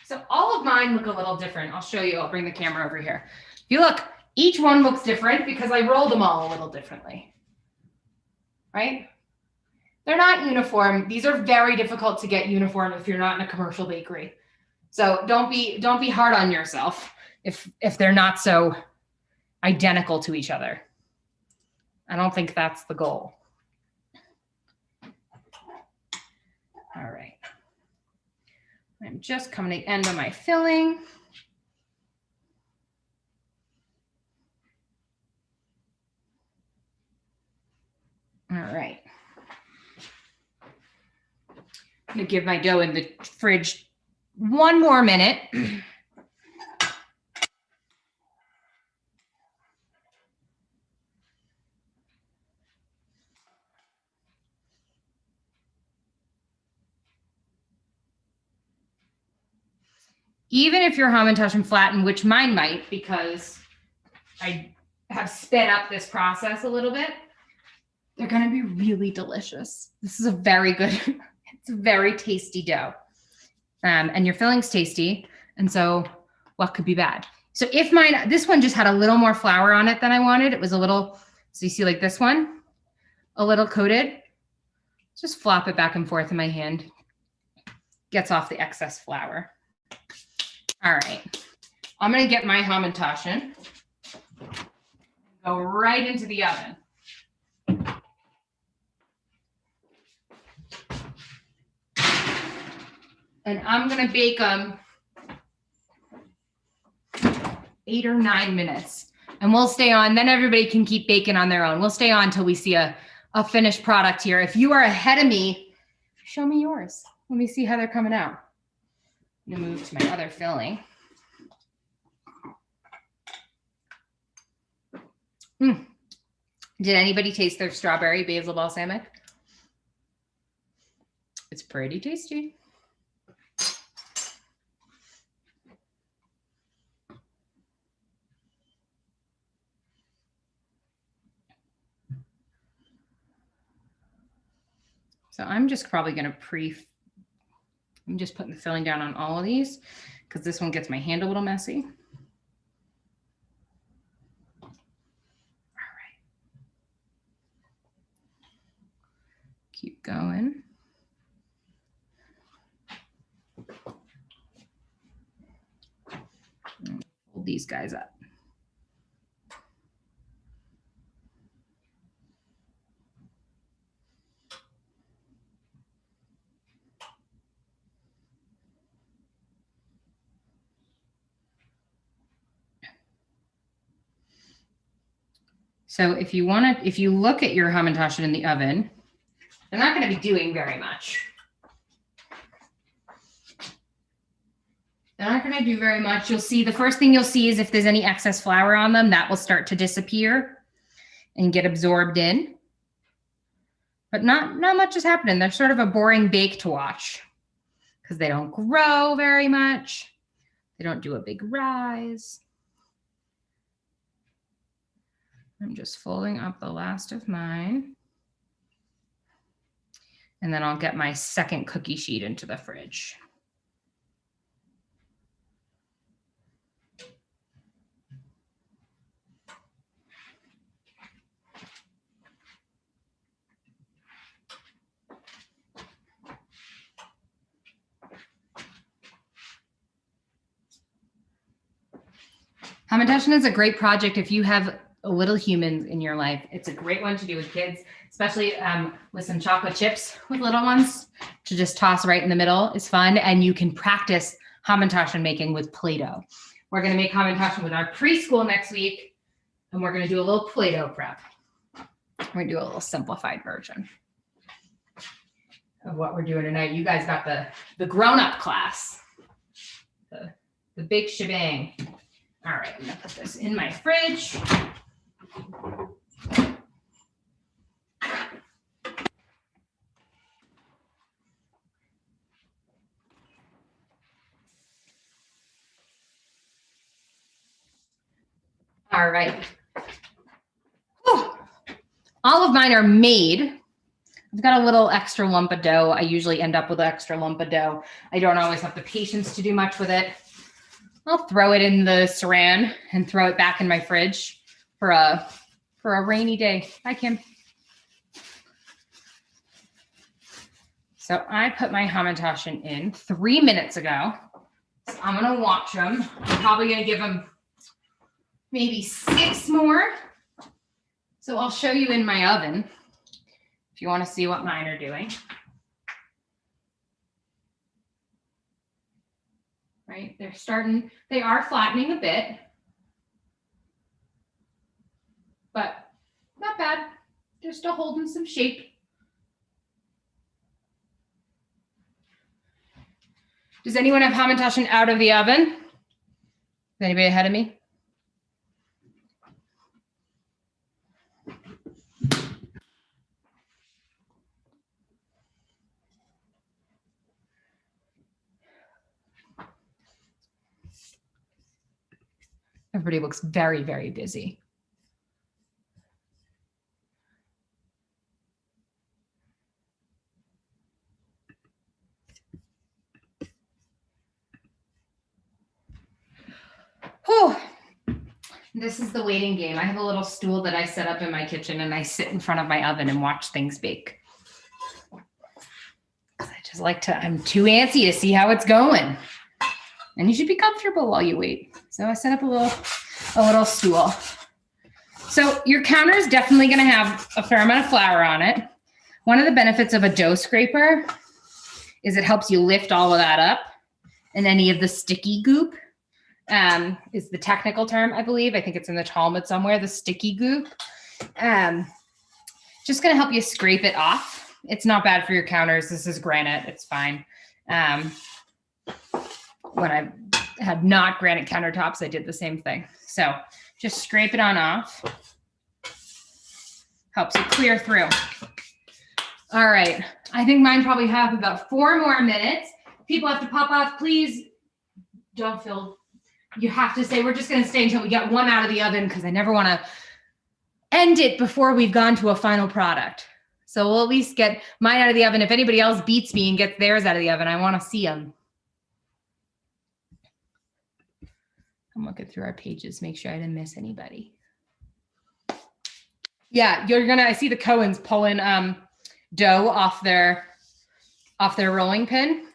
So all of mine look a little different. I'll show you. I'll bring the camera over here. If you look, each one looks different because I rolled them all a little differently, right? They're not uniform. These are very difficult to get uniform if you're not in a commercial bakery. So don't be hard on yourself if they're not so identical to each other. I don't think that's the goal. All right. I'm just coming to the end of my filling. All right. I'm going to give my dough in the fridge 1 more minute. Even if your Hamantaschen flatten, which mine might because I have sped up this process a little bit, they're going to be really delicious. This is a very good, it's a very tasty dough. And your filling's tasty. And so what could be bad? So if mine, this one just had a little more flour on it than I wanted. It was a little, so you see like this one, a little coated. Just flop it back and forth in my hand. gets off the excess flour. All right. I'm going to get my Hamantaschen. Go right into the oven. And I'm going to bake them 8 or 9 minutes. And we'll stay on. Then everybody can keep baking on their own. We'll stay on until we see a finished product here. If you are ahead of me, show me yours. Let me see how they're coming out. I'm going to move to my other filling. Did anybody taste their strawberry basil balsamic? It's pretty tasty. So I'm just probably going to I'm just putting the filling down on all of these because this one gets my hand a little messy. Keep going. Hold these guys up. So if you look at your Hamantaschen in the oven, they're not going to be doing very much. They're not going to do very much. You'll see, the first thing you'll see is if there's any excess flour on them, that will start to disappear and get absorbed in. But not much is happening. They're sort of a boring bake to watch because they don't grow very much. They don't do a big rise. I'm just folding up the last of mine. And then I'll get my second cookie sheet into the fridge. Hamantaschen is a great project if you have little humans in your life. It's a great one to do with kids, especially with some chocolate chips with little ones to just toss right in the middle is fun. And you can practice Hamantaschen making with Play-Doh. We're going to make Hamantaschen with our preschool next week, and we're going to do a little Play-Doh prep. We're going to do a little simplified version of what we're doing tonight. You guys got the grown-up class, the big shebang. All right, I'm going to put this in my fridge. All right. Whew. All of mine are made. I've got a little extra lump of dough. I usually end up with an extra lump of dough. I don't always have the patience to do much with it. I'll throw it in the saran and throw it back in my fridge for a rainy day. Hi, Kim. So I put my Hamantaschen in 3 minutes ago. So I'm going to watch them. I'm probably going to give them maybe 6 more. So I'll show you in my oven if you want to see what mine are doing. Right, they are flattening a bit, but not bad. They're still holding some shape. Does anyone have Hamantaschen out of the oven? Is anybody ahead of me? Everybody looks very, very busy. Whew. This is the waiting game. I have a little stool that I set up in my kitchen and I sit in front of my oven and watch things bake. I Just like to, I'm too antsy to see how it's going. And you should be comfortable while you wait. So I set up a little stool. So your counter is definitely going to have a fair amount of flour on it. One of the benefits of a dough scraper is it helps you lift all of that up, and any of the sticky goop is the technical term, I believe. I think it's in the Talmud somewhere, the sticky goop. Just going to help you scrape it off. It's not bad for your counters. This is granite. It's fine. When I had not granite countertops, I did the same thing. So just scrape it on off. Helps it clear through. All right. I think mine probably have about 4 more minutes. People have to pop off. Please don't feel, you have to say, we're just going to stay until we get one out of the oven, because I never want to end it before we've gone to a final product. So we'll at least get mine out of the oven. If anybody else beats me and gets theirs out of the oven, I want to see them. I'm looking through our pages, make sure I didn't miss anybody. Yeah, I see the Cohens pulling dough off their rolling pin.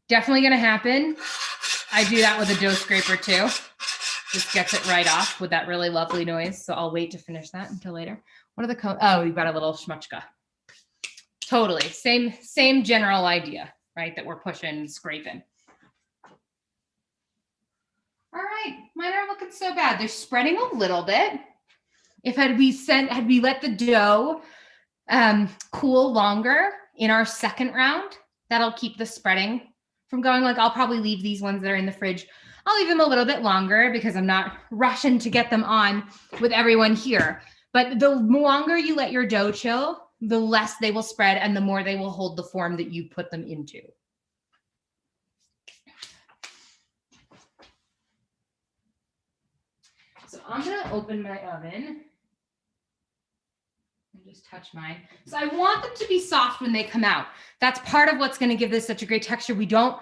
Definitely gonna happen. I do that with a dough scraper too. Just gets it right off with that really lovely noise. So I'll wait to finish that until later. What are the Cohens? Oh, we've got a little schmuchka. Totally, same general idea, right? That we're pushing and scraping. All right, mine aren't looking so bad. They're spreading a little bit. If had we let the dough cool longer in our second round, that'll keep the spreading from going. Like, I'll probably leave these ones that are in the fridge. I'll leave them a little bit longer because I'm not rushing to get them on with everyone here. But the longer you let your dough chill, the less they will spread and the more they will hold the form that you put them into. So I'm gonna open my oven and just touch mine. So I want them to be soft when they come out. That's part of what's gonna give this such a great texture. We don't,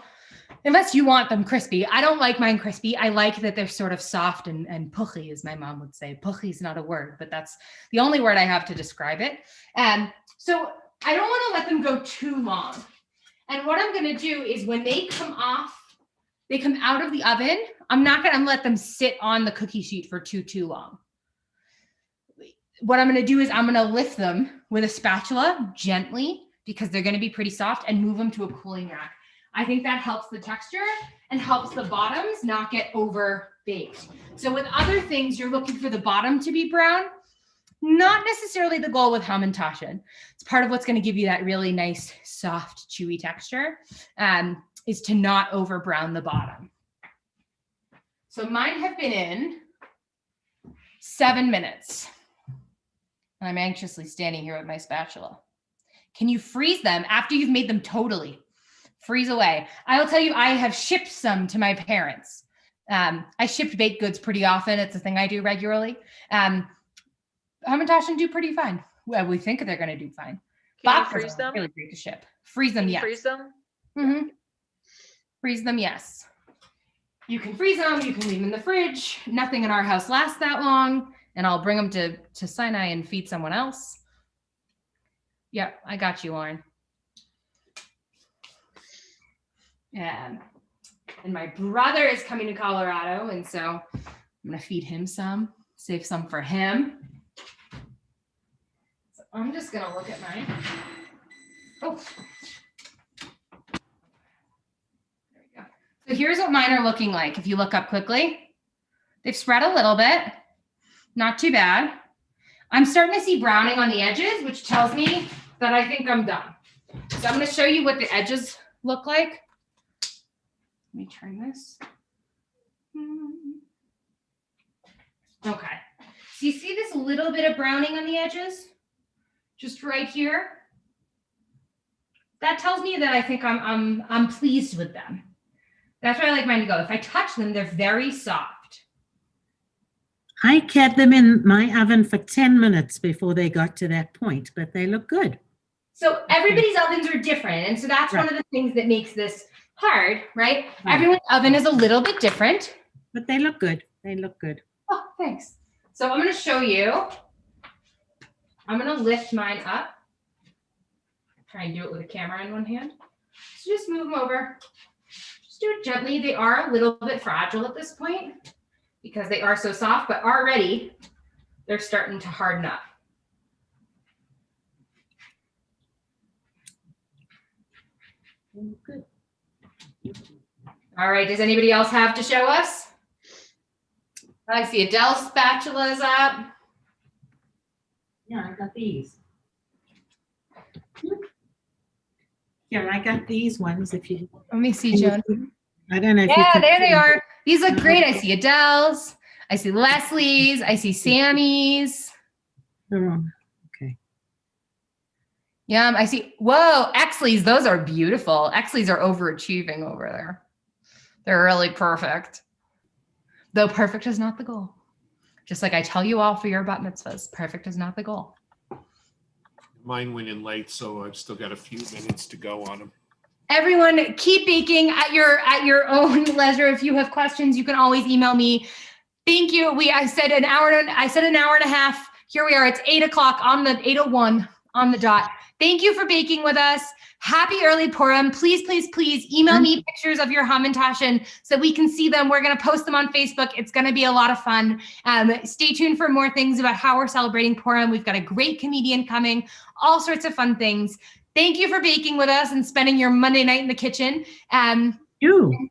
unless you want them crispy. I don't like mine crispy. I like that they're sort of soft and puchy, as my mom would say. Puchy is not a word, but that's the only word I have to describe it. So I don't wanna let them go too long. And what I'm gonna do is when they come off, they come out of the oven, I'm not gonna let them sit on the cookie sheet for too long. What I'm gonna do is I'm gonna lift them with a spatula gently, because they're gonna be pretty soft, and move them to a cooling rack. I think that helps the texture and helps the bottoms not get over baked. So with other things, you're looking for the bottom to be brown. Not necessarily the goal with Hamantaschen. It's part of what's gonna give you that really nice, soft, chewy texture, is to not over brown the bottom. So mine have been in 7 minutes. I'm anxiously standing here with my spatula. Can you freeze them after you've made them? Totally. Freeze away. I will tell you, I have shipped some to my parents. I shipped baked goods pretty often. It's a thing I do regularly. Hamantaschen do pretty fine. Well, we think they're going to do fine.
Can you freeze them?
Really great to ship. Freeze them, yes.
Freeze them?
Mm-hmm. Freeze them, yes. You can freeze them. You can leave them in the fridge. Nothing in our house lasts that long. And I'll bring them to Sinai and feed someone else. Yep, I got you, Lauren. And my brother is coming to Colorado, and so I'm gonna feed him some, save some for him. So I'm just gonna look at mine. Oh. There we go. So here's what mine are looking like. If you look up quickly, they've spread a little bit, not too bad. I'm starting to see browning on the edges, which tells me that I think I'm done. So I'm gonna show you what the edges look like. Let me turn this. Okay. So you see this little bit of browning on the edges? Just right here. That tells me that I think I'm pleased with them. That's where I like mine to go. If I touch them, they're very soft.
I kept them in my oven for 10 minutes before they got to that point, but they look good.
So everybody's ovens are different. And so that's one of the things that makes this hard, right? Everyone's oven is a little bit different.
But they look good. They look good.
Oh, thanks. So I'm going to show you. I'm going to lift mine up. Try and do it with a camera in one hand. So just move them over. Just do it gently. They are a little bit fragile at this point because they are so soft, but already they're starting to harden up.
Good.
All right, does anybody else have to show us? I see Adele's spatula is up.
Yeah, I got these. Here, I got these ones if you.
Let me see, Joan.
I don't know if you
Yeah,
can
there they
see.
are. These look great. I see Adele's. I see Leslie's. I see Sammy's.
Oh, okay.
Yeah, I see. Whoa, Exley's. Those are beautiful. Exley's are overachieving over there. They're really perfect. Though perfect is not the goal. Just like I tell you all for your bat mitzvahs, perfect is not the goal.
Mine went in late, so I've still got a few minutes to go on them.
Everyone, keep baking at your own leisure. If you have questions, you can always email me. Thank you. I said an hour and a half. Here we are. It's 8 o'clock on the 8:01 on the dot. Thank you for baking with us. Happy early Purim. Please, please, please email me pictures of your Hamantaschen so we can see them. We're going to post them on Facebook. It's going to be a lot of fun. Stay tuned for more things about how we're celebrating Purim. We've got a great comedian coming, all sorts of fun things. Thank you for baking with us and spending your Monday night in the kitchen.
You.